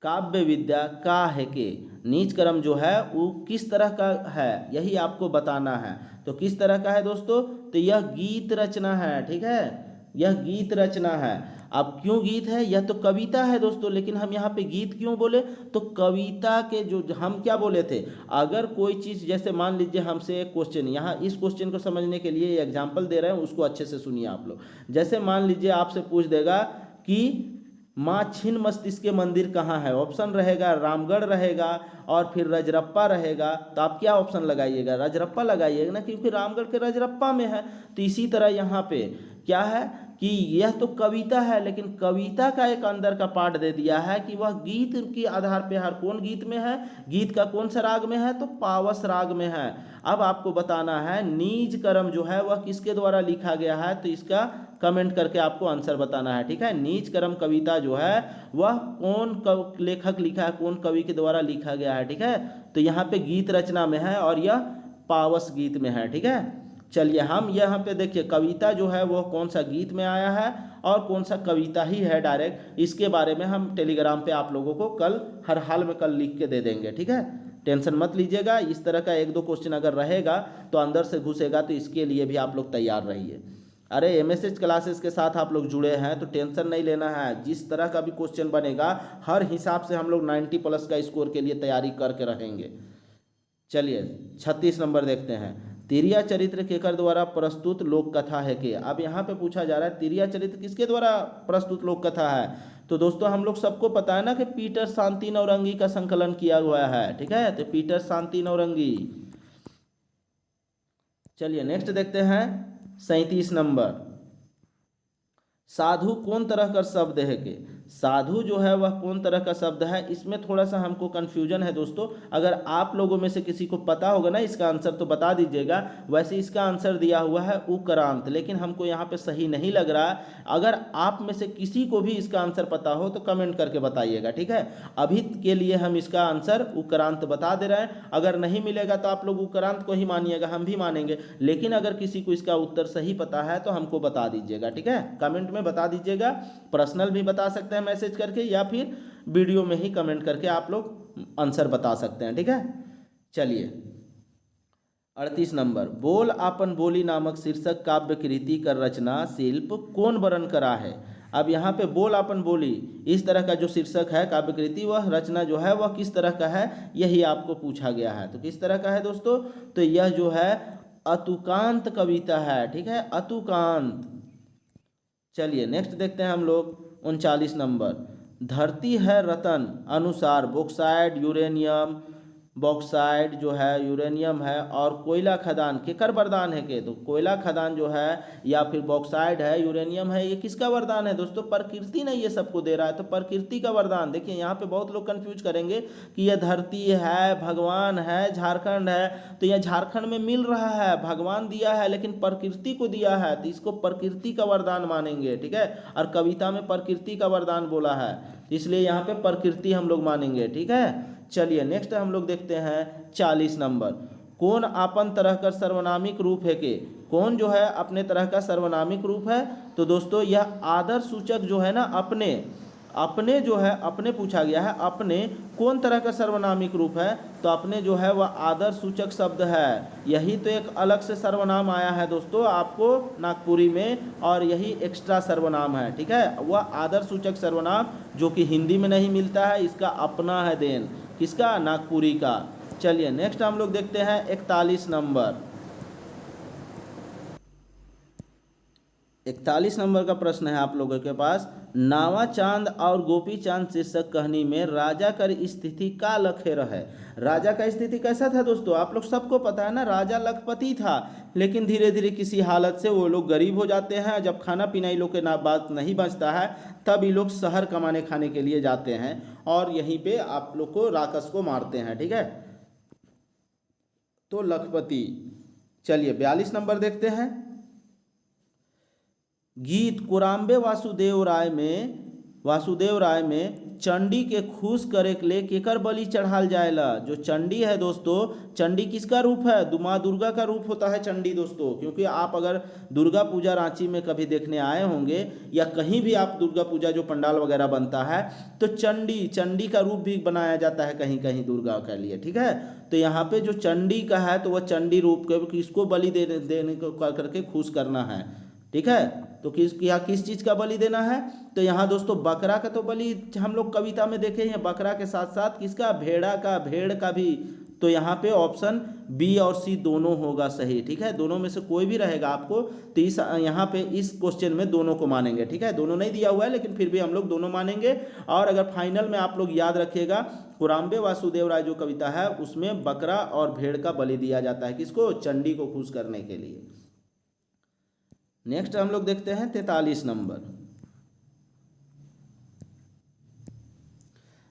Speaker 1: काव्य विद्या का है के। नीच कर्म जो है वो किस तरह का है यही आपको बताना है, तो किस तरह का है दोस्तों, तो यह गीत रचना है। ठीक है, यह गीत रचना है। अब क्यों गीत है, यह तो कविता है दोस्तों, लेकिन हम यहाँ पे गीत क्यों बोले, तो कविता के जो हम क्या बोले थे, अगर कोई चीज़ जैसे मान लीजिए हमसे एक क्वेश्चन, यहाँ इस क्वेश्चन को समझने के लिए एग्जाम्पल दे रहे हैं, उसको अच्छे से सुनिए आप लोग। जैसे मान लीजिए आपसे पूछ देगा कि माँ छिन्न मस्तिष्क मंदिर कहाँ है, ऑप्शन रहेगा रामगढ़ रहेगा और फिर रजरप्पा रहेगा, तो आप क्या ऑप्शन लगाइएगा, रजरप्पा लगाइएगा ना, क्योंकि रामगढ़ के रजरप्पा में है। तो इसी तरह यहाँ पे क्या है कि यह तो कविता है, लेकिन कविता का एक अंदर का पार्ट दे दिया है कि वह गीत के आधार पे हर कौन गीत में है, गीत का कौन सा राग में है, तो पावस राग में है। अब आपको बताना है नीज कर्म जो है वह किसके द्वारा लिखा गया है, तो इसका कमेंट करके आपको आंसर बताना है। ठीक है, नीज कर्म कविता जो है वह कौन लेखक लिखा है, कौन कवि के द्वारा लिखा गया है। ठीक है, तो यहाँ पे गीत रचना में है और यह पावस गीत में है। ठीक है, चलिए हम यहाँ पे देखिए कविता जो है वो कौन सा गीत में आया है और कौन सा कविता ही है डायरेक्ट, इसके बारे में हम टेलीग्राम पे आप लोगों को कल हर हाल में कल लिख के दे देंगे। ठीक है, टेंशन मत लीजिएगा, इस तरह का एक दो क्वेश्चन अगर रहेगा तो अंदर से घुसेगा, तो इसके लिए भी आप लोग तैयार रहिए। अरे एमएसएच क्लासेस के साथ आप लोग जुड़े हैं तो टेंशन नहीं लेना है, जिस तरह का भी क्वेश्चन बनेगा हर हिसाब से हम लोग 90+ का स्कोर के लिए तैयारी करके रहेंगे। चलिए 36 नंबर देखते हैं, तिरिया चरित्र केकर द्वारा प्रस्तुत लोक कथा है के। अब यहाँ पे पूछा जा रहा है तिरिया चरित्र किसके द्वारा प्रस्तुत लोक कथा है, तो दोस्तों हम लोग सबको पता है ना कि पीटर शांति नौरंगी का संकलन किया हुआ है। ठीक है, तो पीटर शांति नौरंगी। चलिए नेक्स्ट देखते हैं 37 नंबर, साधु कौन तरह का शब्द है के। साधु जो है वह कौन तरह का शब्द है, इसमें थोड़ा सा हमको कन्फ्यूजन है दोस्तों। अगर आप लोगों में से किसी को पता होगा ना इसका आंसर तो बता दीजिएगा। वैसे इसका आंसर दिया हुआ है उक्रांत, लेकिन हमको यहाँ पे सही नहीं लग रहा। अगर आप में से किसी को भी इसका आंसर पता हो तो कमेंट करके बताइएगा, ठीक है। अभी के लिए हम इसका आंसर उक्रांत बता दे रहे हैं। अगर नहीं मिलेगा तो आप लोग उक्रांत को ही मानिएगा, हम भी मानेंगे। लेकिन अगर किसी को इसका उत्तर सही पता है तो हमको बता दीजिएगा, ठीक है। कमेंट में बता दीजिएगा, पर्सनल भी बता सकते हैं मैसेज करके, या फिर वीडियो में ही कमेंट करके आप लोग आंसर बता सकते हैं, ठीक है। चलिए 38 नंबर, बोल आपन बोली नामक शीर्षक काव्य कृति कर रचना शिल्प कौन वर्णन करा है। अब यहाँ पे बोल आपन बोली इस तरह का जो शीर्षक है काव्य कृति, वह रचना जो है वह किस तरह का है, यही आपको पूछा गया है। तो किस तरह का है दोस्तों, तो यह जो है अतुकांत कविता है, ठीक है, अतुकांत। चलिए नेक्स्ट देखते हैं हम लोग 39 नंबर, धरती है रतन अनुसार बॉक्साइड यूरेनियम, बॉक्साइड जो है यूरेनियम है और कोयला खदान केकर वरदान है के। तो कोयला खदान जो है या फिर बॉक्साइड है यूरेनियम है, ये किसका वरदान है दोस्तों, प्रकृति ने ये सबको दे रहा है, तो प्रकृति का वरदान। देखिए यहाँ पे बहुत लोग कंफ्यूज करेंगे कि यह धरती है, भगवान है, झारखंड है। तो यह झारखंड में मिल रहा है, भगवान दिया है लेकिन प्रकृति को दिया है, तो इसको प्रकृति का वरदान मानेंगे, ठीक है। और कविता में प्रकृति का वरदान बोला है, इसलिए यहाँ पे प्रकृति हम लोग मानेंगे, ठीक है। चलिए नेक्स्ट हम लोग देखते हैं 40 नंबर, कौन आपन तरह का सर्वनामिक रूप है के। कौन जो है अपने तरह का सर्वनामिक रूप है, तो दोस्तों यह आदर सूचक जो है ना, अपने अपने जो है अपने पूछा गया है, अपने कौन तरह का सर्वनामिक रूप है, तो अपने जो है वह आदर सूचक शब्द है। यही तो एक अलग से सर्वनाम आया है दोस्तों आपको नागपुरी में, और यही एक्स्ट्रा सर्वनाम है, ठीक है। वह आदर सूचक सर्वनाम जो कि हिंदी में नहीं मिलता है, इसका अपना है देन, किसका, नागपुरी का। चलिए नेक्स्ट हम लोग देखते हैं 41 नंबर। 41 नंबर का प्रश्न है आप लोगों के पास, नावा चांद और गोपी चांद शीर्षक कहानी में राजा का स्थिति का लखे रहे। राजा का स्थिति कैसा था दोस्तों, आप लोग सबको पता है ना, राजा लखपति था, लेकिन धीरे धीरे किसी हालत से वो लोग गरीब हो जाते हैं। जब खाना पीना इन लोग के ना बात नहीं बचता है, तब ये लोग शहर कमाने खाने के लिए जाते हैं और यहीं पे आप लोग को राक्षस को मारते हैं, ठीक है। तो लखपति। चलिए 42 नंबर देखते हैं, गीत कोराम्बे वासुदेव राय में चंडी के खुश करे के लिए केकर बलि चढ़ाल जाएला। जो चंडी है दोस्तों, चंडी किसका रूप है, माँ दुर्गा का रूप होता है चंडी दोस्तों। क्योंकि आप अगर दुर्गा पूजा रांची में कभी देखने आए होंगे या कहीं भी आप दुर्गा पूजा जो पंडाल वगैरह बनता है, तो चंडी का रूप भी बनाया जाता है कहीं कहीं दुर्गा के लिए, ठीक है। तो यहाँ पे जो चंडी का है तो वह चंडी रूप के किसको बलि देने को करके खुश करना है, ठीक है। तो किस चीज़ का बलि देना है, तो यहाँ दोस्तों बकरा का तो बलि हम लोग कविता में देखे हैं, बकरा के साथ साथ किसका, भेड़ का भी। तो यहाँ पे ऑप्शन बी और सी दोनों होगा सही, ठीक है। दोनों में से कोई भी रहेगा आपको, तो इस यहाँ पे इस क्वेश्चन में दोनों को मानेंगे, ठीक है। दोनों नहीं दिया हुआ है लेकिन फिर भी हम लोग दोनों मानेंगे। और अगर फाइनल में आप लोग याद रखिएगा, कोराम्बे वासुदेव राय जो कविता है उसमें बकरा और भेड़ का बलि दिया जाता है, किसको, चंडी को खुश करने के लिए। नेक्स्ट हम लोग देखते हैं 43 नंबर,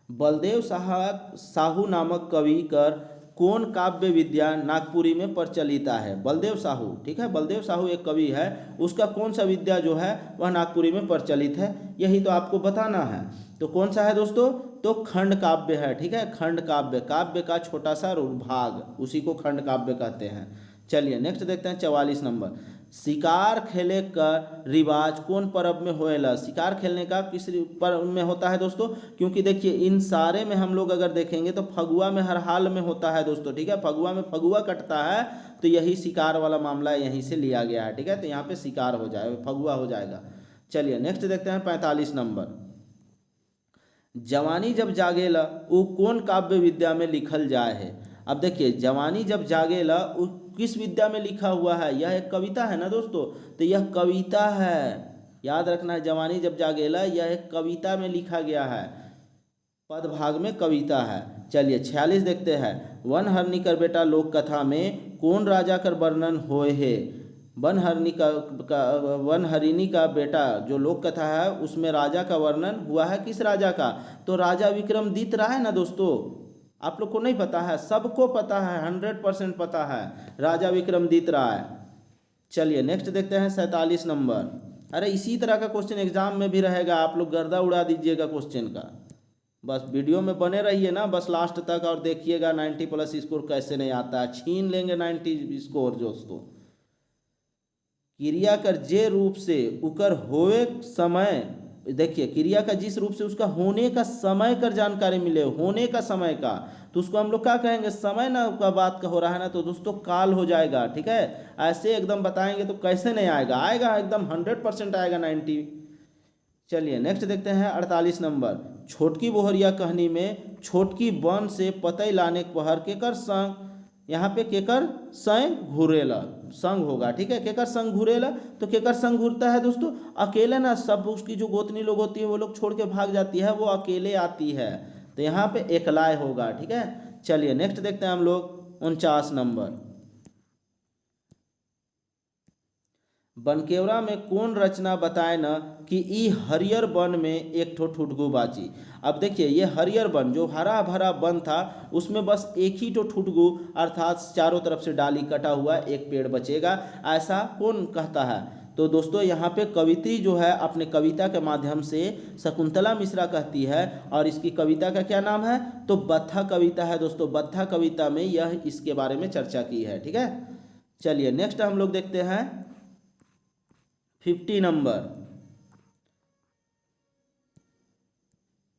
Speaker 1: बलदेव साहू नामक कवि कर कौन काव्य विद्या नागपुरी में प्रचलित है। बलदेव साहू, ठीक है, बलदेव साहू एक कवि है, उसका कौन सा विद्या जो है वह नागपुरी में प्रचलित है, यही तो आपको बताना है। तो कौन सा है दोस्तों, तो खंड काव्य है, ठीक है। खंड काव्य, काव्य का छोटा सा भाग, उसी को खंड काव्य कहते हैं। चलिए नेक्स्ट देखते हैं 44 नंबर, शिकार खेले का रिवाज कौन पर्व में होएला। शिकार खेलने का किस पर्व में होता है दोस्तों, क्योंकि देखिए इन सारे में हम लोग अगर देखेंगे तो फगुआ में हर हाल में होता है दोस्तों, ठीक है। फगुआ में फगुआ कटता है, तो यही शिकार वाला मामला यहीं से लिया गया है, ठीक है। तो यहाँ पे शिकार हो जाए, फगुआ हो जाएगा। चलिए नेक्स्ट देखते हैं 45 नंबर, जवानी जब जागेला वो कौन काव्य विद्या में लिखल जाए है। अब देखिए जवानी जब जागेला वो किस विद्या में लिखा हुआ है, यह एक कविता है ना दोस्तों, तो यह कविता है, याद रखना है। जवानी जब जागेला यह एक कविता में लिखा गया है, पद भाग में कविता है। चलिए 46 देखते हैं, वन हरनी कर बेटा लोक कथा में कौन राजा कर वर्णन होए है। वनहरिणी का बेटा जो लोक कथा है उसमें राजा का वर्णन हुआ है किस राजा का? तो राजा विक्रमादित्य रहा है ना दोस्तों। आप लोग को नहीं पता है? सबको पता है, 100% पता है, राजा विक्रमादित्य रहा है। चलिए नेक्स्ट देखते हैं 47 नंबर। अरे इसी तरह का क्वेश्चन एग्जाम में भी रहेगा, आप लोग गर्दा उड़ा दीजिएगा क्वेश्चन का। बस वीडियो में बने रहिए ना बस लास्ट तक, और देखिएगा 90+ स्कोर कैसे नहीं आता है। छीन लेंगे 90 स्कोर दोस्तों। क्रिया कर जे रूप से उकर होए समय, देखिए क्रिया का जिस रूप से उसका होने का समय कर जानकारी मिले, होने का समय का, तो उसको हम लोग क्या कहेंगे? समय ना का बात का हो रहा है ना, तो दोस्तों काल हो जाएगा। ठीक है, ऐसे एकदम बताएंगे तो कैसे नहीं आएगा? आएगा एकदम 100% आएगा 90। चलिए नेक्स्ट देखते हैं 48 नंबर। छोटकी बोहरिया कहानी में छोटकी वन से पतई लाने पहर केकर संग, यहाँ पे केकर संग घुरेला, संग होगा। ठीक है, केकर संग घुरेला, तो केकर संग घूरता है दोस्तों? अकेले ना, सब उसकी जो गोतनी लोग होती है वो लोग छोड़ के भाग जाती है, वो अकेले आती है, तो यहाँ पे एकलाय होगा। ठीक है, चलिए नेक्स्ट देखते हैं हम लोग 49 नंबर। बनकेवरा में कौन रचना बताए न कि ई हरियर वन में एक ठो ठुटगु बाची। अब देखिए ये हरियर वन जो हरा भरा वन था उसमें बस एक ही ठो ठुटगु, अर्थात चारों तरफ से डाली कटा हुआ एक पेड़ बचेगा, ऐसा कौन कहता है? तो दोस्तों यहाँ पे कवित्री जो है अपने कविता के माध्यम से शकुंतला मिश्रा कहती है, और इसकी कविता का क्या नाम है? तो बत्था कविता है दोस्तों। बत्था कविता में यह इसके बारे में चर्चा की है। ठीक है, चलिए नेक्स्ट हम लोग देखते हैं 50 नंबर।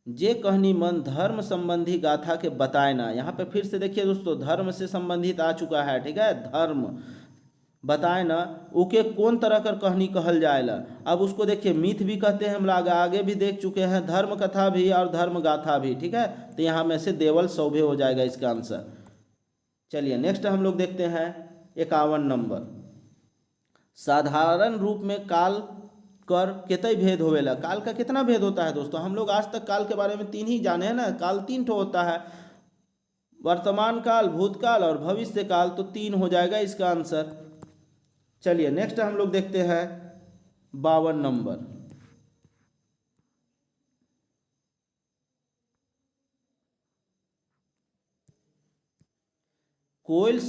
Speaker 1: जे कहनी मन धर्म संबंधी गाथा के बताए ना। यहाँ पे फिर से देखिए दोस्तों धर्म से संबंधित आ चुका है। ठीक है, धर्म बताए ना उके कौन तरह कर कहानी कहल जाएला। अब उसको देखिए मिथ भी कहते हैं, हम लोग आगे भी देख चुके हैं, धर्म कथा भी और धर्म गाथा भी। ठीक है, तो यहाँ में से देवल सौभे हो जाएगा इसका आंसर। चलिए नेक्स्ट हम लोग देखते हैं 51 नंबर। साधारण रूप में काल कर कितने भेद होवेला। काल का कितना भेद होता है दोस्तों? हम लोग आज तक काल के बारे में 3 ही जाने हैं ना। काल 3 ठो होता है, वर्तमान काल, भूतकाल और भविष्य काल, तो 3 हो जाएगा इसका आंसर। चलिए नेक्स्ट हम लोग देखते हैं 52 नंबर। कोयल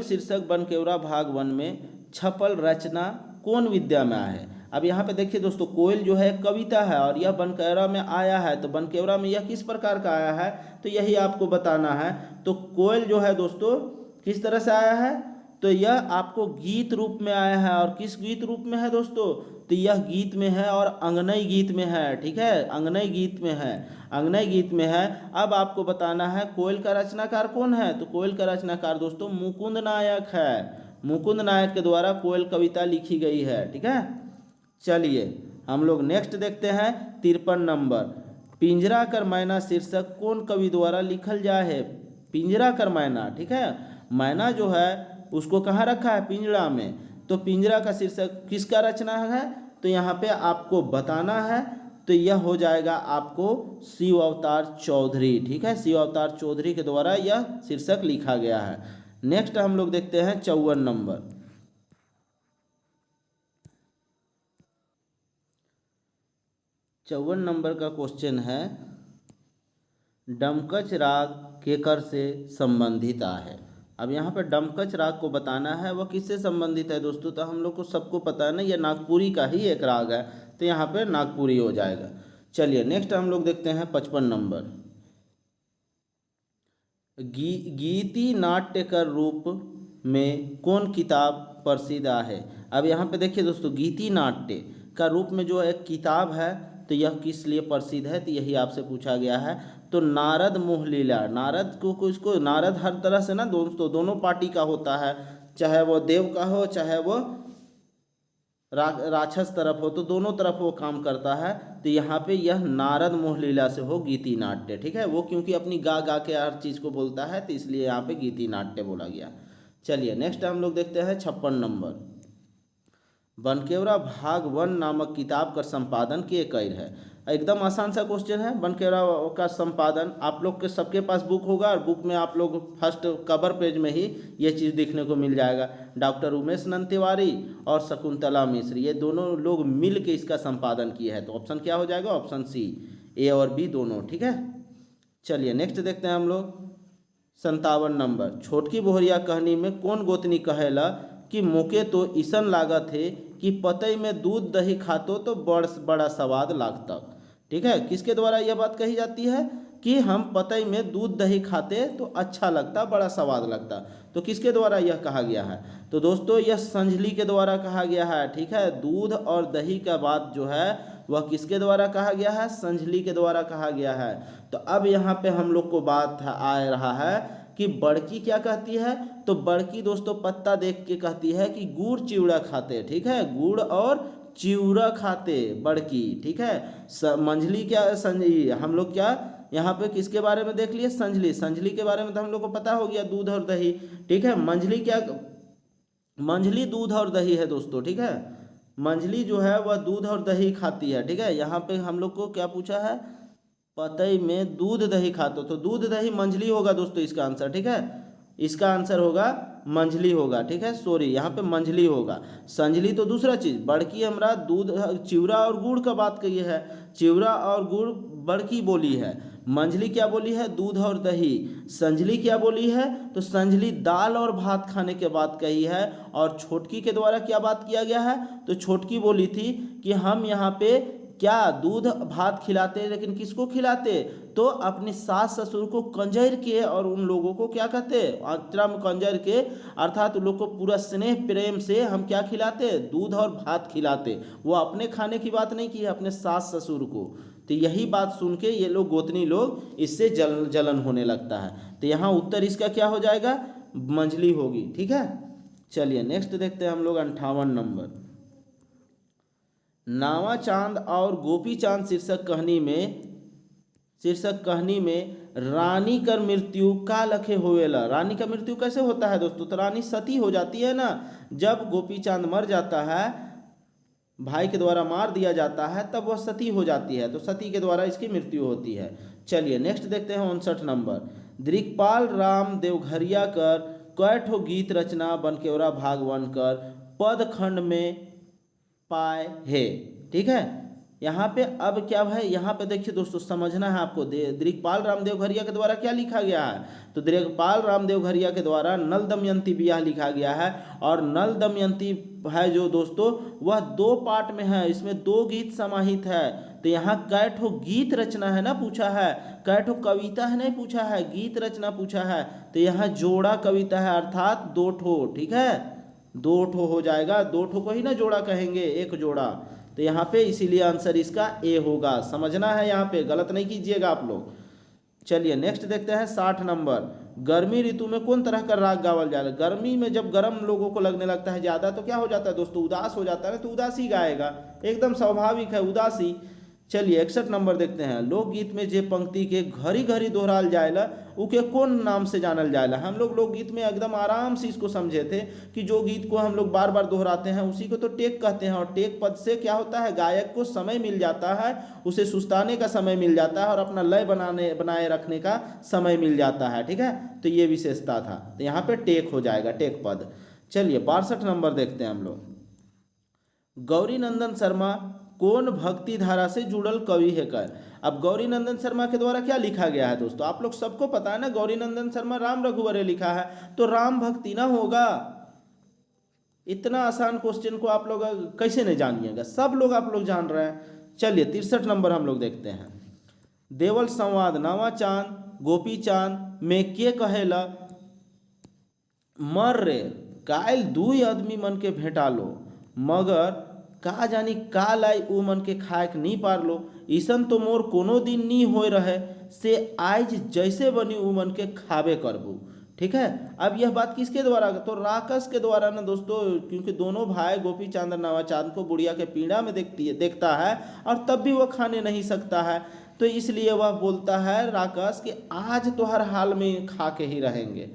Speaker 1: शीर्षक बनकेवरा भाग 1 में छपल रचना कौन विद्या में है? अब यहाँ पे देखिए दोस्तों कोयल जो है कविता है और यह बनकेवरा में आया है, तो बनकेवरा में यह किस प्रकार का आया है तो यही आपको बताना है। तो कोयल जो है दोस्तों किस तरह से आया है? तो यह आपको गीत रूप में आया है। और किस गीत रूप में है दोस्तों? तो यह गीत में है और अंगनई गीत में है। ठीक है, अंगनई गीत में है, अंगनई गीत में है। अब आपको बताना है कोयल का रचनाकार कौन है? तो कोयल का रचनाकार दोस्तों मुकुंद नायक है। मुकुंद नायक के द्वारा कोयल कविता लिखी गई है। ठीक है, चलिए हम लोग नेक्स्ट देखते हैं 53 नंबर। पिंजरा कर मैना शीर्षक कौन कवि द्वारा लिखल जाए है? पिंजरा कर मैना। ठीक है, मैना जो है उसको कहाँ रखा है? पिंजरा में। तो पिंजरा का शीर्षक किसका रचना है? तो यहाँ पे आपको बताना है, तो यह हो जाएगा आपको शिव अवतार चौधरी। ठीक है, शिव अवतार चौधरी के द्वारा यह शीर्षक लिखा गया है। नेक्स्ट हम लोग देखते हैं 54 नंबर। चौवन नंबर का क्वेश्चन है डमकच राग केकर से संबंधित है। अब यहाँ पर डमकच राग को बताना है वह किससे संबंधित है दोस्तों? तो हम लोग को सबको पता है ना, यह नागपुरी का ही एक राग है, तो यहाँ पे नागपुरी हो जाएगा। चलिए नेक्स्ट हम लोग देखते हैं 55 नंबर। गीति नाट्य कर रूप में कौन किताब प्रसिद्ध है? अब यहाँ पे देखिए दोस्तों गीति नाट्य का रूप में जो एक किताब है तो यह किस लिए प्रसिद्ध है? तो यही आपसे पूछा गया है। तो नारद मोह लीला। नारद को इसको नारद हर तरह से ना दोस्तों दोनों पार्टी का होता है, चाहे वो देव का हो चाहे वो राक्षस तरफ हो, तो दोनों तरफ वो काम करता है। तो यहाँ पे यह नारद मोह लीला से हो गीति नाट्य। ठीक है, वो क्योंकि अपनी गा गा के हर चीज़ को बोलता है तो इसलिए यहाँ पे गीति नाट्य बोला गया। चलिए नेक्स्ट हम लोग देखते हैं 56 नंबर। बनकेवरा भाग 1 नामक किताब का संपादन के कैर है। एकदम आसान सा क्वेश्चन है। बनकेरा का संपादन, आप लोग के सबके पास बुक होगा और बुक में आप लोग फर्स्ट कवर पेज में ही ये चीज़ देखने को मिल जाएगा। डॉक्टर उमेश नंद तिवारी और शकुंतला मिश्र, ये दोनों लोग मिल के इसका संपादन किया है। तो ऑप्शन क्या हो जाएगा? ऑप्शन सी, ए और बी दोनों। ठीक है, चलिए नेक्स्ट देखते हैं हम लोग। 57 नंबर, छोटकी बोहरिया कहानी में कौन गोतनी कहेला कि मोके तो ईसन लागत है कि पतई में दूध दही खातो तो बड़ा स्वाद लागता। ठीक है, किसके द्वारा यह बात कही जाती है कि हम पतई में दूध दही खाते तो अच्छा लगता, बड़ा स्वाद लगता। तो किसके द्वारा यह कहा गया है? तो दोस्तों यह संजली के द्वारा कहा गया है। ठीक है, दूध और दही का बात जो है वह किसके द्वारा कहा गया है? संजली के द्वारा कहा गया है। तो अब यहाँ पे हम लोग को बात आ रहा है कि बड़की क्या कहती है? तो बड़की दोस्तों पत्ता देख के कहती है कि गुड़ चिवड़ा खाते। ठीक है, गुड़ और चिवड़ा खाते बड़की। ठीक है, मंझली क्या, हम लोग क्या यहाँ पे किसके बारे में देख लिए? संजली। संजली के बारे में तो हम लोग को पता हो गया, दूध और दही। ठीक है, मंझली क्या? मंझली दूध और दही है दोस्तों। ठीक है, मंझली जो है वह दूध और दही खाती है। ठीक है, यहाँ पे हम लोग को क्या पूछा है? पतई में दूध दही खाते, तो दूध दही मंझली होगा दोस्तों इसका आंसर। ठीक है, इसका आंसर होगा मंझली होगा। ठीक है, सॉरी यहाँ पे मंझली होगा। संजली तो दूसरा चीज, बड़की हमरा दूध चिवड़ा और गुड़ का बात कही है, चिवड़ा और गुड़ बड़की बोली है। मंझली क्या बोली है? दूध और दही। संजली क्या बोली है? तो संजली दाल और भात खाने के बात कही है। और छोटकी के द्वारा क्या बात किया गया है? तो छोटकी बोली थी कि हम यहाँ पे क्या दूध भात खिलाते, लेकिन किसको खिलाते? तो अपने सास ससुर को कंजर के, और उन लोगों को क्या कहते? आत्रा में कंजर के, अर्थात उन लोग को पूरा स्नेह प्रेम से हम क्या खिलाते? दूध और भात खिलाते। वो अपने खाने की बात नहीं की है, अपने सास ससुर को। तो यही बात सुन के ये लोग गोतनी लोग इससे जलन होने लगता है। तो यहाँ उत्तर इसका क्या हो जाएगा? मंझली होगी। ठीक है, चलिए नेक्स्ट देखते हैं हम लोग 58 नंबर। नावा चांद और गोपी चांद शीर्षक कहानी में रानी कर मृत्यु का लखे होवेला। रानी का मृत्यु कैसे होता है दोस्तों? तो रानी सती हो जाती है ना। जब गोपी चांद मर जाता है, भाई के द्वारा मार दिया जाता है, तब वह सती हो जाती है। तो सती के द्वारा इसकी मृत्यु होती है। चलिए नेक्स्ट देखते हैं 59 नंबर। दिक्पाल राम देवघरिया कर कैठो गीत रचना बनकेवरा भाग 1 कर पद खंड में पाए है। ठीक है, यहाँ पे अब क्या है? यहाँ पे देखिए दोस्तों, समझना है आपको। दिक्पाल रामदेव घरिया के द्वारा क्या लिखा गया है? तो दिक्पाल रामदेव घरिया के द्वारा नल दमयंती बियाह लिखा गया है। और नल दमयंती है जो दोस्तों, वह 2 पार्ट में है, इसमें 2 गीत समाहित है। तो यहाँ कैठो गीत रचना है ना पूछा है, कैठो कविता है नहीं पूछा है, गीत रचना पूछा है। तो यहाँ जोड़ा कविता है, अर्थात 2 ठो। ठीक है, 2 ठो हो जाएगा, 2 ठो को ही ना जोड़ा कहेंगे, एक जोड़ा। तो यहाँ पे इसीलिए आंसर इसका ए होगा। समझना है, यहाँ पे गलत नहीं कीजिएगा आप लोग। चलिए नेक्स्ट देखते हैं 60 नंबर। गर्मी ऋतु में कौन तरह का राग गावल जाएगा? गर्मी में जब गर्म लोगों को लगने लगता है ज़्यादा, तो क्या हो जाता है दोस्तों? उदास हो जाता है, तो उदासी गाएगा, एकदम स्वाभाविक है, उदासी। चलिए 61 नंबर देखते हैं। लोकगीत में जे पंक्ति के घड़ी घड़ी दोहराल जाएला उके कौन नाम से जानल जाएला? हम लोग लोकगीत में एकदम आराम से इसको समझे थे कि जो गीत को हम लोग बार बार दोहराते हैं उसी को तो टेक कहते हैं। और टेक पद से क्या होता है? गायक को समय मिल जाता है, उसे सुस्ताने का समय मिल जाता है और अपना लय बनाए रखने का समय मिल जाता है। ठीक है, तो ये विशेषता था। तो यहाँ पे टेक हो जाएगा, टेक पद। चलिए 62 नंबर देखते हैं हम लोग। गौरी नंदन शर्मा कौन भक्ति धारा से जुड़ल कवि है कर? अब गौरी नंदन शर्मा के द्वारा क्या लिखा गया है दोस्तों? आप लोग सबको पता है ना, गौरी नंदन शर्मा राम रघुवरे लिखा है, तो राम भक्ति ना होगा? इतना आसान क्वेश्चन को आप लोग कैसे नहीं जानिएगा? सब लोग आप लोग जान रहे हैं। चलिए 63 नंबर हम लोग देखते हैं। देवल संवाद नावा चांद गोपी चांद में के कहेला मर रे काल 2 आदमी मन के भेटालो, मगर का जानी का लाई उ मन के खाए के नहीं पारलो। ईसन तो मोर कोनो दिन नहीं होए रहे से आज जैसे बनी उ मन के खाबे करबू। ठीक है, अब यह बात किसके द्वारा? तो राकस के द्वारा ना दोस्तों, क्योंकि दोनों भाई गोपी चांद और नावा चांद को बुढ़िया के पीड़ा में देखता है और तब भी वह खाने नहीं सकता है। तो इसलिए वह बोलता है राकस कि आज तो हर हाल में खा के ही रहेंगे।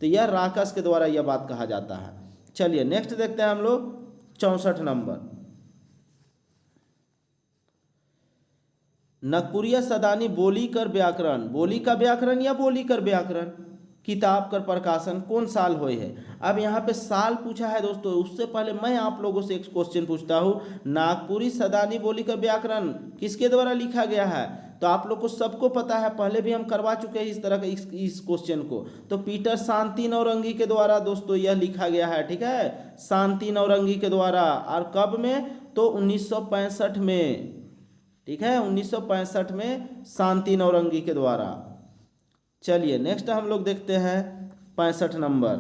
Speaker 1: तो यह राकस के द्वारा यह बात कहा जाता है। चलिए नेक्स्ट देखते हैं हम लोग 64 नंबर। नागपुरिया सदानी बोली कर व्याकरण, बोली का व्याकरण या बोली कर व्याकरण किताब कर प्रकाशन कौन साल हुए है। अब यहाँ पे साल पूछा है दोस्तों, उससे पहले मैं आप लोगों से एक क्वेश्चन पूछता हूँ, नागपुरी सदानी बोली का व्याकरण किसके द्वारा लिखा गया है। तो आप लोग को सबको पता है, पहले भी हम करवा चुके हैं इस तरह का इस क्वेश्चन को। तो पीटर शांति नौरंगी के द्वारा दोस्तों यह लिखा गया है, ठीक है, शांति नौरंगी के द्वारा। और कब में, तो 1965 में, ठीक है, 1965 में शांति नौरंगी के द्वारा। चलिए नेक्स्ट हम लोग देखते हैं 65 नंबर।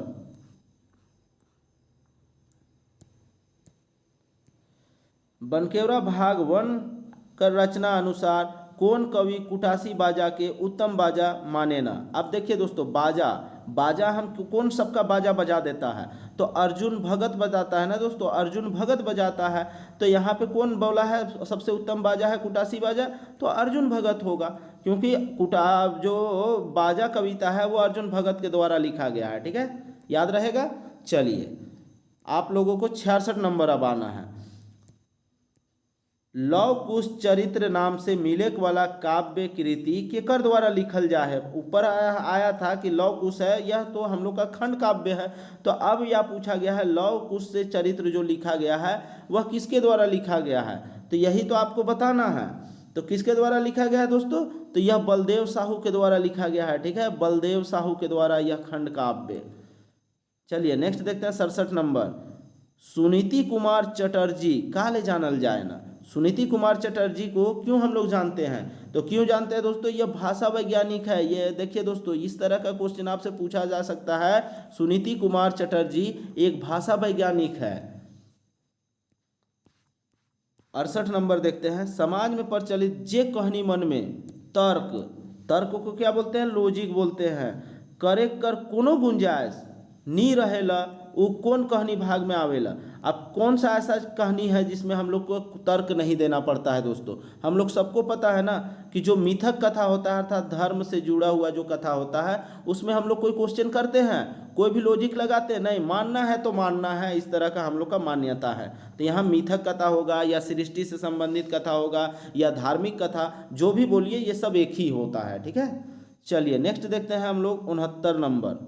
Speaker 1: बनकेवरा भाग 1 कर रचना अनुसार कौन कवि कुटासी बाजा के उत्तम बाजा माने ना। अब देखिए दोस्तों, बाजा बाजा हम कौन सबका बाजा बजा देता है, तो अर्जुन भगत बजाता है ना दोस्तों, अर्जुन भगत बजाता है। तो यहाँ पे कौन बोला है सबसे उत्तम बाजा है कुटासी बाजा, तो अर्जुन भगत होगा, क्योंकि जो बाजा कविता है वो अर्जुन भगत के द्वारा लिखा गया है, ठीक है, याद रहेगा। चलिए आप लोगों को 66 नंबर अब आना है। लव कुश चरित्र नाम से मिलेक वाला काव्य कृति केकर द्वारा लिखल जा है। ऊपर आया था कि लव कुश है, यह तो हम लोग का खंड काव्य है। तो अब यह पूछा गया है लव कुश से चरित्र जो लिखा गया है वह किसके द्वारा लिखा गया है, तो यही तो आपको बताना है। तो किसके द्वारा लिखा गया है दोस्तों, तो यह बलदेव साहू के द्वारा लिखा गया है, ठीक है, बलदेव साहू के द्वारा यह खंड काव्य। चलिए नेक्स्ट देखते हैं 67 नंबर। सुनीति कुमार चटर्जी काले जानल जाए ना। सुनीति कुमार चटर्जी को क्यों हम लोग जानते हैं, तो क्यों जानते हैं दोस्तों, यह भाषा वैज्ञानिक है। ये देखिए दोस्तों, इस तरह का क्वेश्चन आपसे पूछा जा सकता है। सुनीति कुमार चटर्जी एक भाषा वैज्ञानिक है। 68 नंबर देखते हैं। समाज में प्रचलित जे कहनी मन में तर्क, तर्क को क्या बोलते हैं, लॉजिक बोलते हैं, करे कर कोनो गुंजाइश नी रहेला वो कौन कहानी भाग में आवेला। अब कौन सा ऐसा कहानी है जिसमें हम लोग को तर्क नहीं देना पड़ता है दोस्तों। हम लोग सबको पता है ना कि जो मिथक कथा होता है अर्थात धर्म से जुड़ा हुआ जो कथा होता है उसमें हम लोग कोई क्वेश्चन करते हैं, कोई भी लॉजिक लगाते हैं नहीं, मानना है तो मानना है, इस तरह का हम लोग का मान्यता है। तो यहाँ मिथक कथा होगा या सृष्टि से संबंधित कथा होगा या धार्मिक कथा, जो भी बोलिए ये सब एक ही होता है, ठीक है। चलिए नेक्स्ट देखते हैं हम लोग 69 नंबर।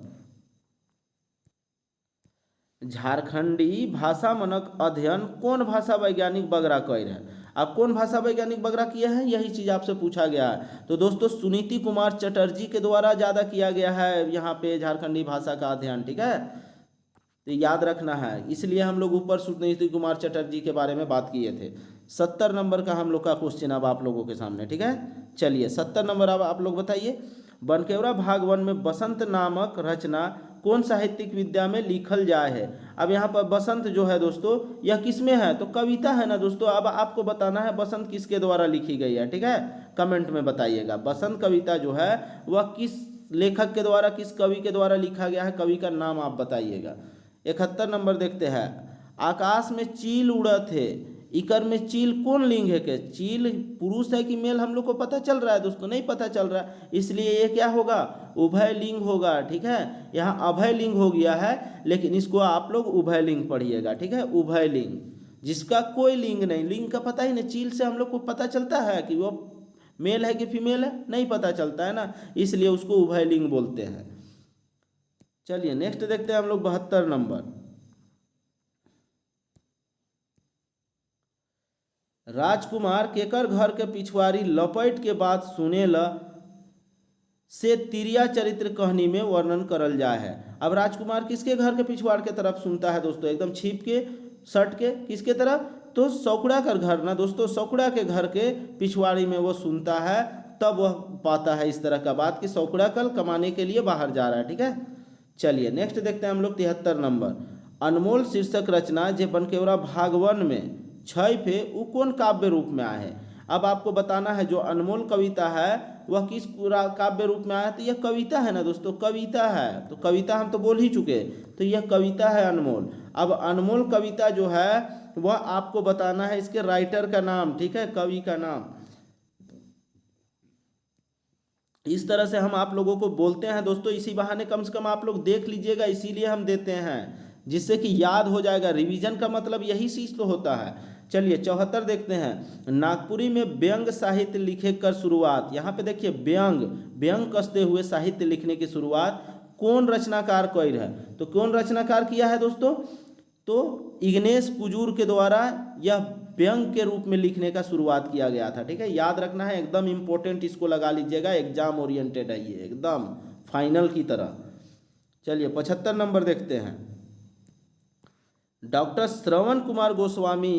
Speaker 1: झारखंडी भाषा मनक अध्ययन कौन भाषा वैज्ञानिक बगरा कर है। अब कौन भाषा वैज्ञानिक बगरा किया है, यही चीज़ आपसे पूछा गया है। तो दोस्तों सुनीति कुमार चटर्जी के द्वारा ज़्यादा किया गया है यहाँ पे झारखंडी भाषा का अध्ययन, ठीक है, तो याद रखना है। इसलिए हम लोग ऊपर सुनीति कुमार चटर्जी के बारे में बात किए थे। 70 नंबर का हम लोग का क्वेश्चन अब आप लोगों के सामने, ठीक है। चलिए 70 नंबर अब आप लोग बताइए। बनकेवरा भाग 1 में बसंत नामक रचना कौन साहित्यिक विद्या में लिखल जाए है। अब यहाँ पर बसंत जो है दोस्तों यह किस में है, तो कविता है ना दोस्तों। अब आपको बताना है बसंत किसके द्वारा लिखी गई है, ठीक है, कमेंट में बताइएगा। बसंत कविता जो है वह किस लेखक के द्वारा, किस कवि के द्वारा लिखा गया है, कवि का नाम आप बताइएगा। 71 नंबर देखते हैं। आकाश में चील उड़त है, इकर में चील कौन लिंग है के, चील पुरुष है कि मेल हम लोग को पता चल रहा है दोस्तों, नहीं पता चल रहा है, इसलिए ये क्या होगा, उभय लिंग होगा, ठीक है। यहाँ अभय लिंग हो गया है लेकिन इसको आप लोग उभय लिंग पढ़िएगा, ठीक है, उभय लिंग, जिसका कोई लिंग नहीं, लिंग का पता ही नहीं। चील से हम लोग को पता चलता है कि वो मेल है कि फीमेल है, नहीं पता चलता है ना, इसलिए उसको उभय लिंग बोलते हैं। चलिए नेक्स्ट देखते हैं हम लोग 72 नंबर। राजकुमार केकर घर के पिछवाड़ी लपेट के बात सुनेला से तिरिया चरित्र कहानी में वर्णन करल जाए है। अब राजकुमार किसके घर के पिछवाड़ के तरफ सुनता है दोस्तों, एकदम छिप के सट के, किसके तरफ, तो सौकड़ा का घर ना दोस्तों, सौकड़ा के घर के पिछवाड़ी में वो सुनता है, तब वह पाता है इस तरह का बात कि सौकड़ा कल कमाने के लिए बाहर जा रहा है, ठीक है। चलिए नेक्स्ट देखते हैं हम लोग 73 नंबर। अनमोल शीर्षक रचना जे बनकेवरा भाग 1 में छय पे वो कौन काव्य रूप में आए हैं। अब आपको बताना है जो अनमोल कविता है वह किस काव्य रूप में आया है, तो यह कविता है ना दोस्तों, कविता है, तो कविता हम तो बोल ही चुके, तो यह कविता है अनमोल। अब अनमोल कविता जो है वह आपको बताना है इसके राइटर का नाम, ठीक है, कवि का नाम। इस तरह से हम आप लोगों को बोलते हैं दोस्तों, इसी बहाने कम से कम आप लोग देख लीजिएगा, इसीलिए हम देते हैं जिससे कि याद हो जाएगा। रिवीजन का मतलब यही चीज तो होता है। चलिए 74 देखते हैं। नागपुरी में व्यंग साहित्य लिखे कर शुरुआत। यहाँ पे देखिए व्यंग, व्यंग कसते हुए साहित्य लिखने की शुरुआत कौन रचनाकार कइर है? तो कौन रचनाकार किया है दोस्तों? तो इग्नेस कुजूर के द्वारा यह व्यंग के रूप में लिखने का शुरुआत किया गया था। ठीक है, याद रखना है, एकदम इंपॉर्टेंट, इसको लगा लीजिएगा, एग्जाम ओरिएंटेड है ये, एकदम फाइनल की तरह। चलिए 75 नंबर देखते हैं। डॉक्टर श्रवण कुमार गोस्वामी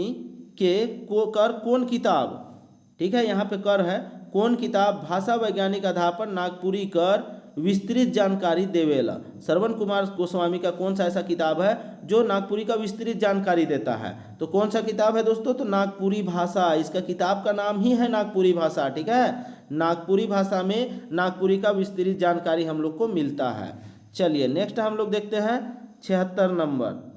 Speaker 1: के कर कौन किताब, ठीक है, यहाँ पे कर है, कौन किताब भाषा वैज्ञानिक आधार पर नागपुरी कर विस्तृत जानकारी देवेला। श्रवण कुमार गोस्वामी का कौन सा ऐसा किताब है जो नागपुरी का विस्तृत जानकारी देता है? तो कौन सा किताब है दोस्तों? तो नागपुरी भाषा, इसका किताब का नाम ही है नागपुरी भाषा। ठीक है, नागपुरी भाषा में नागपुरी का विस्तृत जानकारी हम लोग को मिलता है। चलिए नेक्स्ट हम लोग देखते हैं 76 नंबर।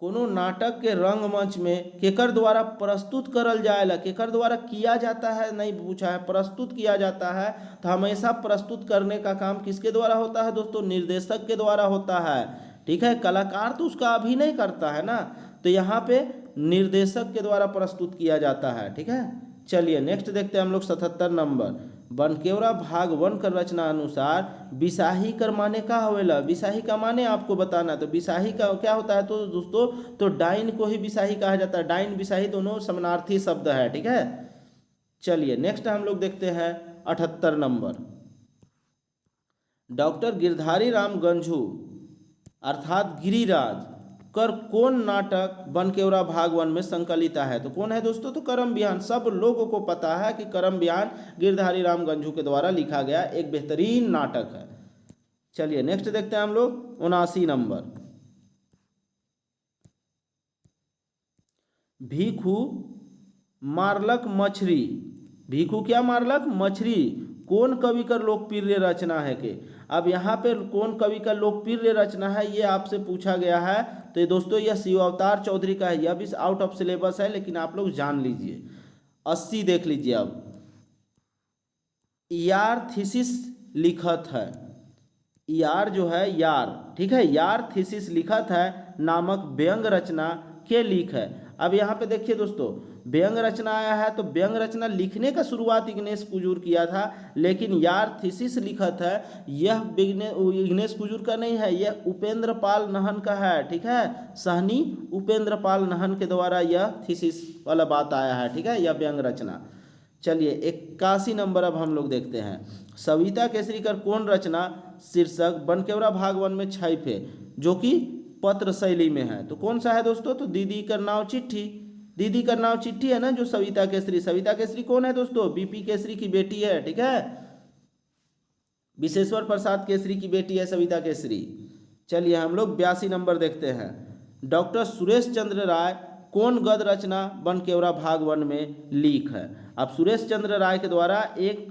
Speaker 1: कोनो नाटक के रंगमंच में केकर द्वारा प्रस्तुत करल जाएला, केकर द्वारा किया जाता है नहीं पूछा है, प्रस्तुत किया जाता है। तो हमेशा प्रस्तुत करने का काम किसके द्वारा होता है दोस्तों? निर्देशक के द्वारा होता है। ठीक है, कलाकार तो उसका अभिनय करता है ना, तो यहाँ पे निर्देशक के द्वारा प्रस्तुत किया जाता है। ठीक है, चलिए नेक्स्ट देखते हैं हम लोग 77 नंबर। बनकेवरा भाग 1 कर रचना अनुसार बिसाही कर माने का होवेला। बिसाही का माने आपको बताना। तो बिसाही का क्या होता है तो दोस्तों, तो डाइन को ही बिसाही कहा जाता है। डाइन बिसाही दोनों समानार्थी शब्द है। ठीक है, चलिए नेक्स्ट हम लोग देखते हैं 78 नंबर। डॉक्टर गिरधारी राम गंझू अर्थात गिरिराज कर कौन नाटक बनकेवरा भाग 1 में संकलित है? तो कौन है दोस्तों? तो करम बिहान। सब लोगों को पता है कि करम बिहान गिरधारी राम गंझू के द्वारा लिखा गया एक बेहतरीन नाटक है। चलिए नेक्स्ट देखते हैं हम लोग 79 नंबर। भीखू मारलक मछली। भीखू क्या मारलक? मछली। कौन कवि का लोकप्रिय रचना है के? अब यहाँ पे कौन कवि का लोकप्रिय रचना है ये आपसे पूछा गया है। तो ये दोस्तों यह शिव अवतार चौधरी का है। यह भी आउट ऑफ सिलेबस है, लेकिन आप लोग जान लीजिए। 80 देख लीजिए। अब यार थीसिस लिखत है। यार जो है यार, ठीक है, यार थीसिस लिखत है नामक व्यंग रचना के लिख है। अब यहाँ पे देखिए दोस्तों, व्यंग रचना आया है तो व्यंग रचना लिखने का शुरुआत इग्नेस कुजूर किया था, लेकिन यार थीसिस लिखत है यह इग्नेस कुजूर का नहीं है, यह उपेंद्र पाल नहन का है। ठीक है, सहनी उपेंद्र पाल नहन के द्वारा यह थीसिस वाला बात आया है। ठीक है, यह व्यंग रचना। चलिए 81 नंबर अब हम लोग देखते हैं। सविता केसरी कर कौन रचना शीर्षक बनकेवरा भाग 1 में छाप है, जो कि पत्र शैली में है? तो कौन सा है दोस्तों? तो दीदी का नाव चिट्ठी। दीदी का नाव चिट्ठी है ना जो सविता केसरी। सविता केसरी कौन है दोस्तों? बीपी केसरी की बेटी है। ठीक है, विशेश्वर प्रसाद केसरी की बेटी है सविता केसरी। चलिए हम लोग 82 नंबर देखते हैं। डॉक्टर सुरेश चंद्र राय कौन गद्य रचना बनकेवरा भाग 1 में लिख है? अब सुरेश चंद्र राय के द्वारा एक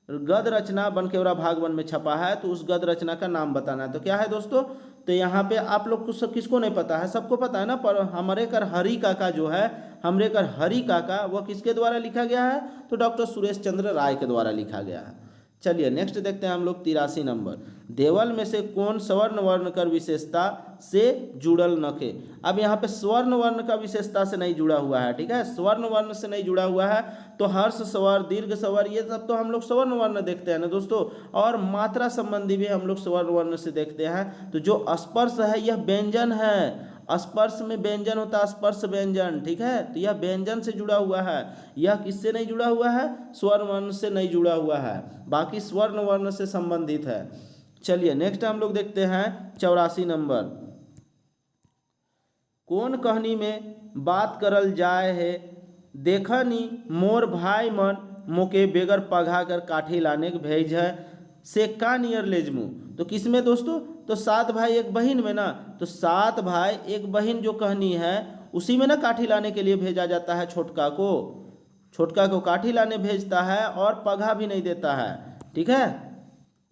Speaker 1: गद्य रचना बनकेवरा भाग 1 में छपा है, तो उस गद्य रचना का नाम बताना है। तो क्या है दोस्तों? तो यहाँ पे आप लोग को सब किसको नहीं पता है? सबको पता है ना, पर हमरे कर हरि काका जो है, हमरे कर हरि काका, वह किसके द्वारा लिखा गया है? तो डॉक्टर सुरेश चंद्र राय के द्वारा लिखा गया है। चलिए नेक्स्ट देखते हैं हम लोग 83 नंबर। देवल में से कौन स्वर्ण वर्ण कर विशेषता से जुड़ल नखे? अब यहाँ पे स्वर्ण वर्ण का विशेषता से नहीं जुड़ा हुआ है। ठीक है, स्वर्ण वर्ण से नहीं जुड़ा हुआ है, तो हर्ष स्वर, दीर्घ स्वर, ये सब तो हम लोग स्वर्ण वर्ण देखते हैं ना दोस्तों, और मात्रा संबंधी भी हम लोग स्वर्ण वर्ण से देखते हैं। तो जो स्पर्श है यह व्यंजन है। स्पर्श में व्यंजन होता है, स्पर्श व्यंजन। ठीक है, तो यह व्यंजन से जुड़ा हुआ है। यह किससे नहीं जुड़ा हुआ है? स्वर्ण वर्ण से नहीं जुड़ा हुआ है, बाकी स्वर्ण वर्ण से संबंधित है। चलिए नेक्स्ट हम लोग देखते हैं 84 नंबर। कौन कहानी में बात करल जाए है देखनी मोर भाई मन मोके बेगर पघा कर काठी लाने के भेज है से का नियर लेजमू? तो किसमें दोस्तों? तो 7 भाई एक बहन में ना, तो 7 भाई एक बहन जो कहानी है उसी में ना काठी लाने के लिए भेजा जाता है छोटका को। छोटका को काठी लाने भेजता है और पघा भी नहीं देता है। ठीक है,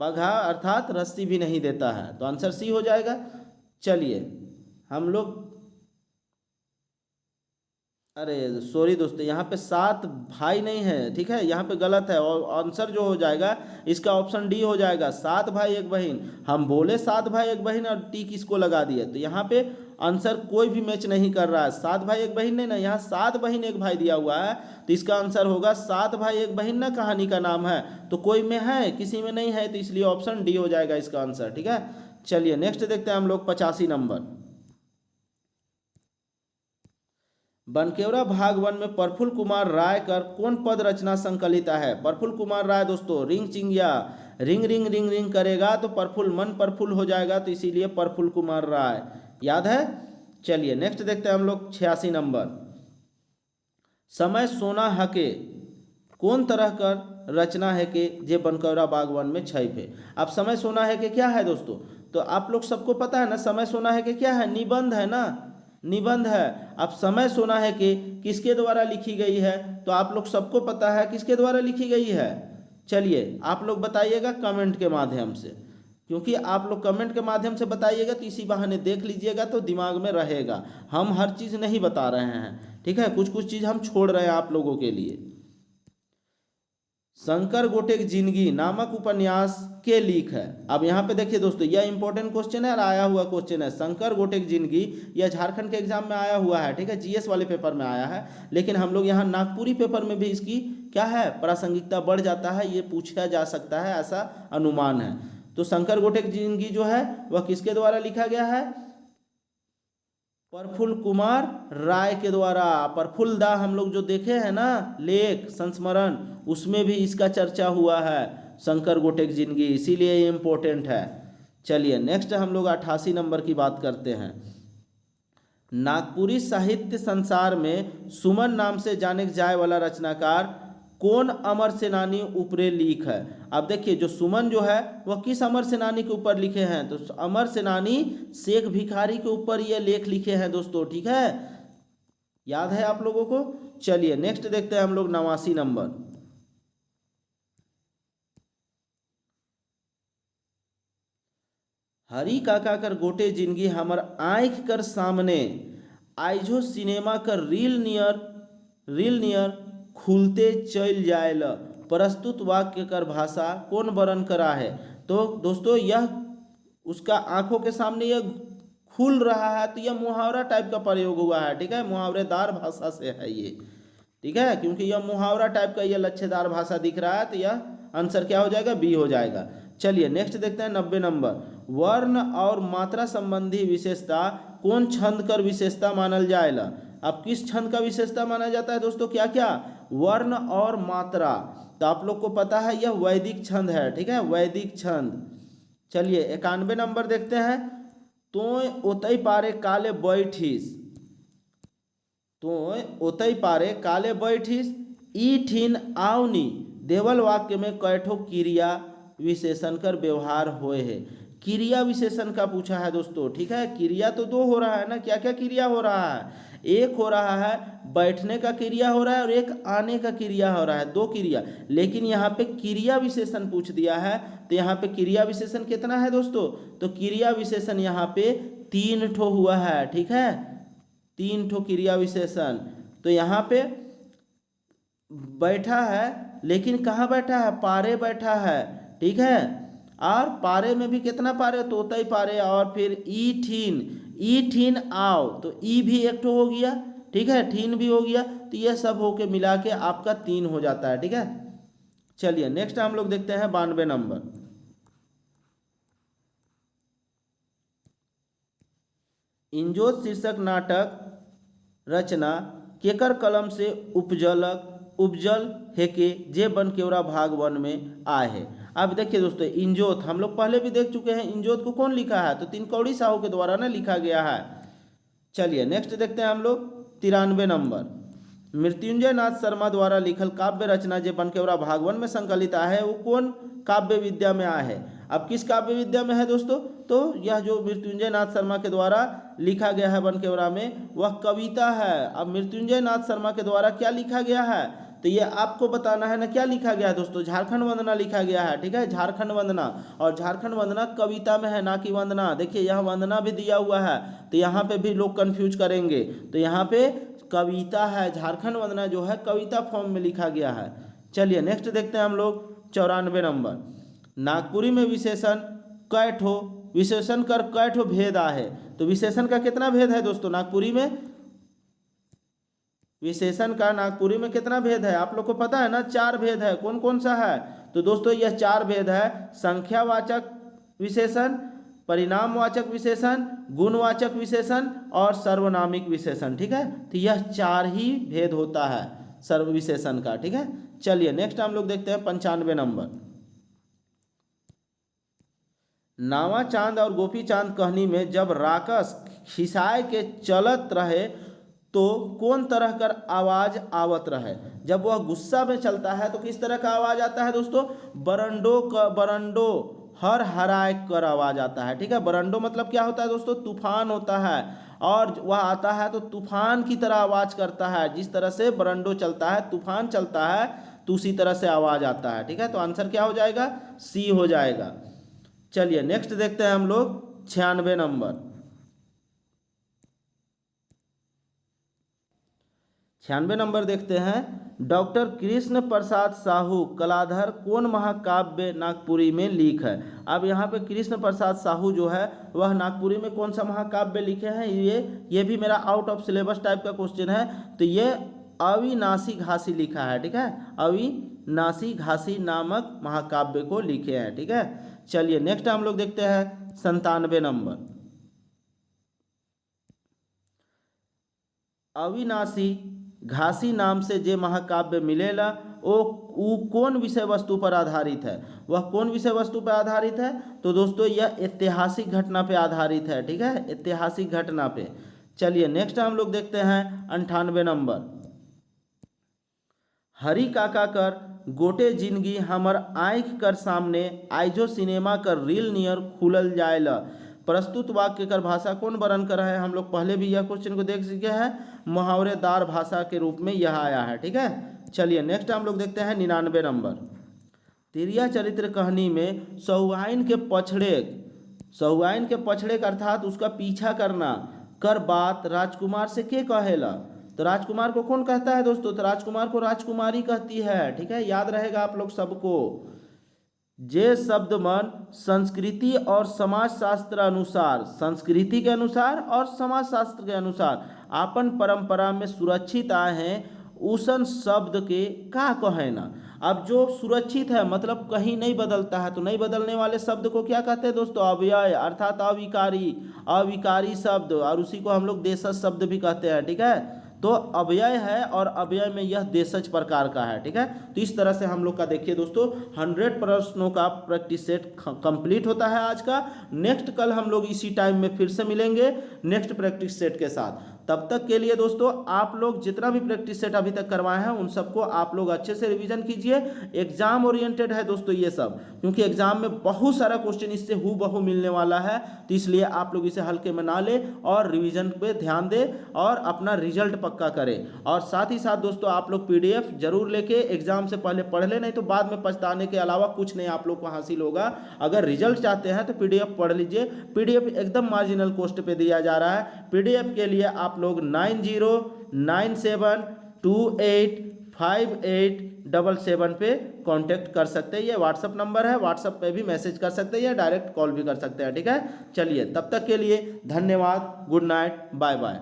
Speaker 1: पघा अर्थात रस्सी भी नहीं देता है। तो आंसर सी हो जाएगा। चलिए हम लोग अरे सॉरी दोस्तों, यहाँ पे 7 भाई नहीं है, ठीक है, यहाँ पे गलत है और आंसर जो हो जाएगा इसका ऑप्शन डी हो जाएगा, 7 भाई 1 बहन। हम बोले 7 भाई 1 बहन और टी किसको लगा दिया, तो यहाँ पे आंसर कोई भी मैच नहीं कर रहा है। 7 भाई 1 बहन नहीं ना, यहाँ 7 बहन 1 भाई दिया हुआ है, तो इसका आंसर होगा 7 भाई 1 बहन ना कहानी का नाम है, तो कोई में है किसी में नहीं है, तो इसलिए ऑप्शन डी हो जाएगा इसका आंसर, ठीक है। चलिए नेक्स्ट देखते हैं हम लोग 85 नंबर। बनकेवरा भाग 1 में प्रफुल्ल कुमार राय कर कौन पद रचना संकलित है। प्रफुल्ल कुमार राय दोस्तों रिंग चिंगिया, रिंग रिंग रिंग रिंग करेगा तो प्रफुल्ल मन प्रफुल्ल हो जाएगा, तो इसीलिए प्रफुल्ल कुमार राय, याद है। चलिए नेक्स्ट देखते हैं हम लोग 86 नंबर। समय सोना हके कौन तरह कर रचना है कि जे बनकेवरा बाग 1 में छप है। अब समय सोना है कि क्या है दोस्तों, तो आप लोग सबको पता है ना, समय सोना है कि क्या है, निबंध है ना, निबंध है। अब समय सोना है कि किसके द्वारा लिखी गई है, तो आप लोग सबको पता है किसके द्वारा लिखी गई है। चलिए आप लोग बताइएगा कमेंट के माध्यम से, क्योंकि आप लोग कमेंट के माध्यम से बताइएगा तो इसी बहाने देख लीजिएगा तो दिमाग में रहेगा। हम हर चीज़ नहीं बता रहे हैं, ठीक है, कुछ कुछ चीज़ हम छोड़ रहे हैं आप लोगों के लिए। शंकर गोटेक जिंदगी नामक उपन्यास के लीक है। अब यहाँ पे देखिए दोस्तों, यह इंपॉर्टेंट क्वेश्चन है और आया हुआ क्वेश्चन है। शंकर गोटेक जिंदगी यह झारखंड के एग्जाम में आया हुआ है, ठीक है, जीएस वाले पेपर में आया है, लेकिन हम लोग यहाँ नागपुरी पेपर में भी इसकी क्या है प्रासंगिकता बढ़ जाता है, ये पूछा जा सकता है, ऐसा अनुमान है। तो शंकर गोटेक जिंदगी जो है वह किसके द्वारा लिखा गया है, प्रफुल्ल कुमार राय के द्वारा। प्रफुल्ल दा हम लोग जो देखे हैं ना लेख संस्मरण, उसमें भी इसका चर्चा हुआ है, शंकर गोटेक जिंदगी, इसीलिए ये इम्पोर्टेंट है। चलिए नेक्स्ट हम लोग 88 नंबर की बात करते हैं। नागपुरी साहित्य संसार में सुमन नाम से जाने जाए वाला रचनाकार कौन अमर सेनानी ऊपरे लिख है। अब देखिए जो सुमन जो है वह किस अमर सेनानी के ऊपर लिखे हैं, तो अमर सेनानी शेख भिखारी के ऊपर ये लेख लिखे हैं दोस्तों, ठीक है, याद है आप लोगों को। चलिए नेक्स्ट देखते हैं हम लोग 89 नंबर। हरी काका कर गोटे जिंदगी हमर आँख कर सामने आइजो सिनेमा कर रील नियर खुलते चल जाएल प्रस्तुत वाक्य कर भाषा कौन वर्णन करा है। तो दोस्तों यह उसका आंखों के सामने यह खुल रहा है, तो यह मुहावरा टाइप का प्रयोग हुआ है, ठीक है, मुहावरेदार भाषा से है ये, ठीक है, क्योंकि यह मुहावरा टाइप का यह लच्छेदार भाषा दिख रहा है, तो यह आंसर क्या हो जाएगा, बी हो जाएगा। चलिए नेक्स्ट देखते हैं 90 नंबर। वर्ण और मात्रा संबंधी विशेषता कौन छंद कर विशेषता मानल जाएगा। अब किस छंद का विशेषता माना जाता है दोस्तों, क्या क्या, वर्ण और मात्रा, तो आप लोग को पता है यह वैदिक छंद है, ठीक है, वैदिक छंद। चलिए 91 नंबर देखते हैं। तोय ओतई पारे काले बैठिस, तोय ओतई पारे काले बैठिस ई ठीन आवनी देवल वाक्य में कैठो क्रिया विशेषण कर व्यवहार होए है। क्रिया विशेषण का पूछा है दोस्तों, ठीक है, क्रिया तो 2 हो रहा है ना, क्या क्या क्रिया हो रहा है, एक हो रहा है बैठने का क्रिया हो रहा है और एक आने का क्रिया हो रहा है, 2 क्रिया, लेकिन यहाँ पे क्रिया विशेषण पूछ दिया है, तो यहाँ पे क्रिया विशेषण कितना है दोस्तों, तो क्रिया विशेषण यहाँ पे 3 ठो हुआ है, ठीक है, 3 ठो क्रिया विशेषण। तो यहाँ पे बैठा है, लेकिन कहाँ बैठा है, पारे बैठा है, ठीक है, और पारे में भी कितना पारे, तोतई पारे, और फिर ई ठीन आओ, तो ई भी एक ठो हो गया, ठीक है, ठीन भी हो गया, तो ये सब होके मिला के आपका 3 हो जाता है, ठीक है। चलिए नेक्स्ट हम लोग देखते हैं 92 नंबर। इंजोत शीर्षक नाटक रचना केकर कलम से उपजल है के जे बनकेवरा भाग 1 में आए है। अब देखिए दोस्तों इंजोत हम लोग पहले भी देख चुके हैं, इंजोत को कौन लिखा है, तो तिनकौड़ी साहू के द्वारा ना लिखा गया है। चलिए नेक्स्ट देखते हैं हम लोग 93 नंबर। मृत्युंजय नाथ शर्मा द्वारा लिखल काव्य रचना जे बनकेवरा भाग 1 में संकलित है वो कौन काव्य विद्या में आया है। अब किस काव्य विद्या में है दोस्तों, तो यह जो मृत्युंजय नाथ शर्मा के द्वारा लिखा गया है बनकेवरा में वह कविता है। अब मृत्युंजय नाथ शर्मा के द्वारा क्या लिखा गया है, तो ये आपको बताना है ना, क्या लिखा गया है दोस्तों, झारखंड वंदना लिखा गया है, ठीक है, झारखंड वंदना, और झारखंड वंदना कविता में है ना कि वंदना। देखिए यहाँ वंदना भी दिया हुआ है, तो यहाँ पे भी लोग कंफ्यूज करेंगे, तो यहाँ पे कविता है, झारखंड वंदना जो है कविता फॉर्म में लिखा गया है। चलिए नेक्स्ट देखते हैं हम लोग 94 नंबर। नागपुरी में विशेषण कै ठो, विशेषण कर कै ठो भेद आहे। तो विशेषण का कितना भेद है दोस्तों नागपुरी में? विशेषण का नागपुरी में कितना भेद है आप लोग को पता है ना? 4 भेद है। कौन कौन सा है? तो दोस्तों यह 4 भेद है। संख्यावाचक विशेषण, परिणामवाचक विशेषण, गुणवाचक विशेषण और सर्वनामिक विशेषण। ठीक है, तो यह 4 ही भेद होता है सर्व विशेषण का। ठीक है, चलिए नेक्स्ट हम लोग देखते हैं 95 नंबर। नावा चांद और गोपी चांद कहनी में जब राकस खिसाए के चलत रहे तो कौन तरह कर आवाज आवत रहे। जब वह गुस्सा में चलता है तो किस तरह का आवाज आता है दोस्तों? बरंडो हर हराए कर आवाज आता है। ठीक है, बरंडो मतलब क्या होता है दोस्तों? तूफान होता है, और वह आता है तो तूफान की तरह आवाज करता है। जिस तरह से बरंडो चलता है, तूफान चलता है, तो उसी तरह से आवाज आता है। ठीक है, तो आंसर क्या हो जाएगा? सी हो जाएगा। चलिए नेक्स्ट देखते हैं हम लोग 96 नंबर। 96 नंबर देखते हैं। डॉक्टर कृष्ण प्रसाद साहू कलाधर कौन महाकाव्य नागपुरी में लिख है। अब यहाँ पे कृष्ण प्रसाद साहू जो है वह नागपुरी में कौन सा महाकाव्य लिखे हैं? ये भी मेरा आउट ऑफ सिलेबस टाइप का क्वेश्चन है। तो ये अविनाशी घासी लिखा है। ठीक है, अविनाशी घासी नामक महाकाव्य को लिखे हैं। ठीक है, चलिए नेक्स्ट हम लोग देखते हैं 97 नंबर। अविनाशी घासी नाम से जे महाकाव्य मिलेला वो कौन विषय वस्तु पर आधारित है? वह कौन विषय वस्तु पर आधारित है? तो दोस्तों यह ऐतिहासिक घटना पे आधारित है। ठीक है, ऐतिहासिक घटना पे। चलिए नेक्स्ट हम लोग देखते हैं 98 नंबर। हरी काका कर गोटे जिंदगी हमर आँख कर सामने आइजो सिनेमा कर रील नियर खुलल जाएला। प्रस्तुत वाक्य कर भाषा कौन वर्णन कर है? हम लोग पहले भी यह क्वेश्चन को देख चुके हैं। मुहावरेदार भाषा के रूप में यह आया है। ठीक है, चलिए नेक्स्ट हम लोग देखते हैं 99 नंबर। तिरिया चरित्र कहानी में सहुआइन के पछड़े अर्थात उसका पीछा करना कर बात राजकुमार से के कहेला। तो राजकुमार को कौन कहता है दोस्तों? तो राजकुमार को राजकुमारी कहती है। ठीक है, याद रहेगा आप लोग सबको। जे शब्द मन संस्कृति और समाजशास्त्र अनुसार, संस्कृति के अनुसार और समाजशास्त्र के अनुसार आपन परंपरा में सुरक्षित आए हैं उसन शब्द के का कहना। अब जो सुरक्षित है मतलब कहीं नहीं बदलता है, तो नहीं बदलने वाले शब्द को क्या कहते हैं दोस्तों? अव्यय अर्थात अविकारी शब्द, और उसी को हम लोग देशज शब्द भी कहते हैं। ठीक है, तो अव्यय है और अव्यय में यह देशज प्रकार का है। ठीक है, तो इस तरह से हम लोग का देखिए दोस्तों 100 प्रश्नों का प्रैक्टिस सेट कंप्लीट होता है आज का। नेक्स्ट कल हम लोग इसी टाइम में फिर से मिलेंगे नेक्स्ट प्रैक्टिस सेट के साथ। तब तक के लिए दोस्तों आप लोग जितना भी प्रैक्टिस सेट अभी तक करवाए हैं उन सबको आप लोग अच्छे से रिवीजन कीजिए। एग्जाम ओरिएंटेड है दोस्तों ये सब, क्योंकि एग्जाम में बहुत सारा क्वेश्चन इससे हूबहू मिलने वाला है, तो इसलिए आप लोग इसे हल्के में ना ले और रिवीजन पे ध्यान दें और अपना रिजल्ट पक्का करें। और साथ ही साथ दोस्तों आप लोग PDF जरूर लेके एग्जाम से पहले पढ़ ले, नहीं तो बाद में पछताने के अलावा कुछ नहीं आप लोग को हासिल होगा। अगर रिजल्ट चाहते हैं तो PDF पढ़ लीजिए। PDF एकदम मार्जिनल कॉस्ट पे दिया जा रहा है। PDF के लिए आप लोग 9097285877 पे कांटेक्ट कर सकते हैं। ये व्हाट्सअप नंबर है, व्हाट्सअप पे भी मैसेज कर सकते हैं या डायरेक्ट कॉल भी कर सकते हैं। ठीक है, चलिए तब तक के लिए धन्यवाद, गुड नाइट, बाय बाय।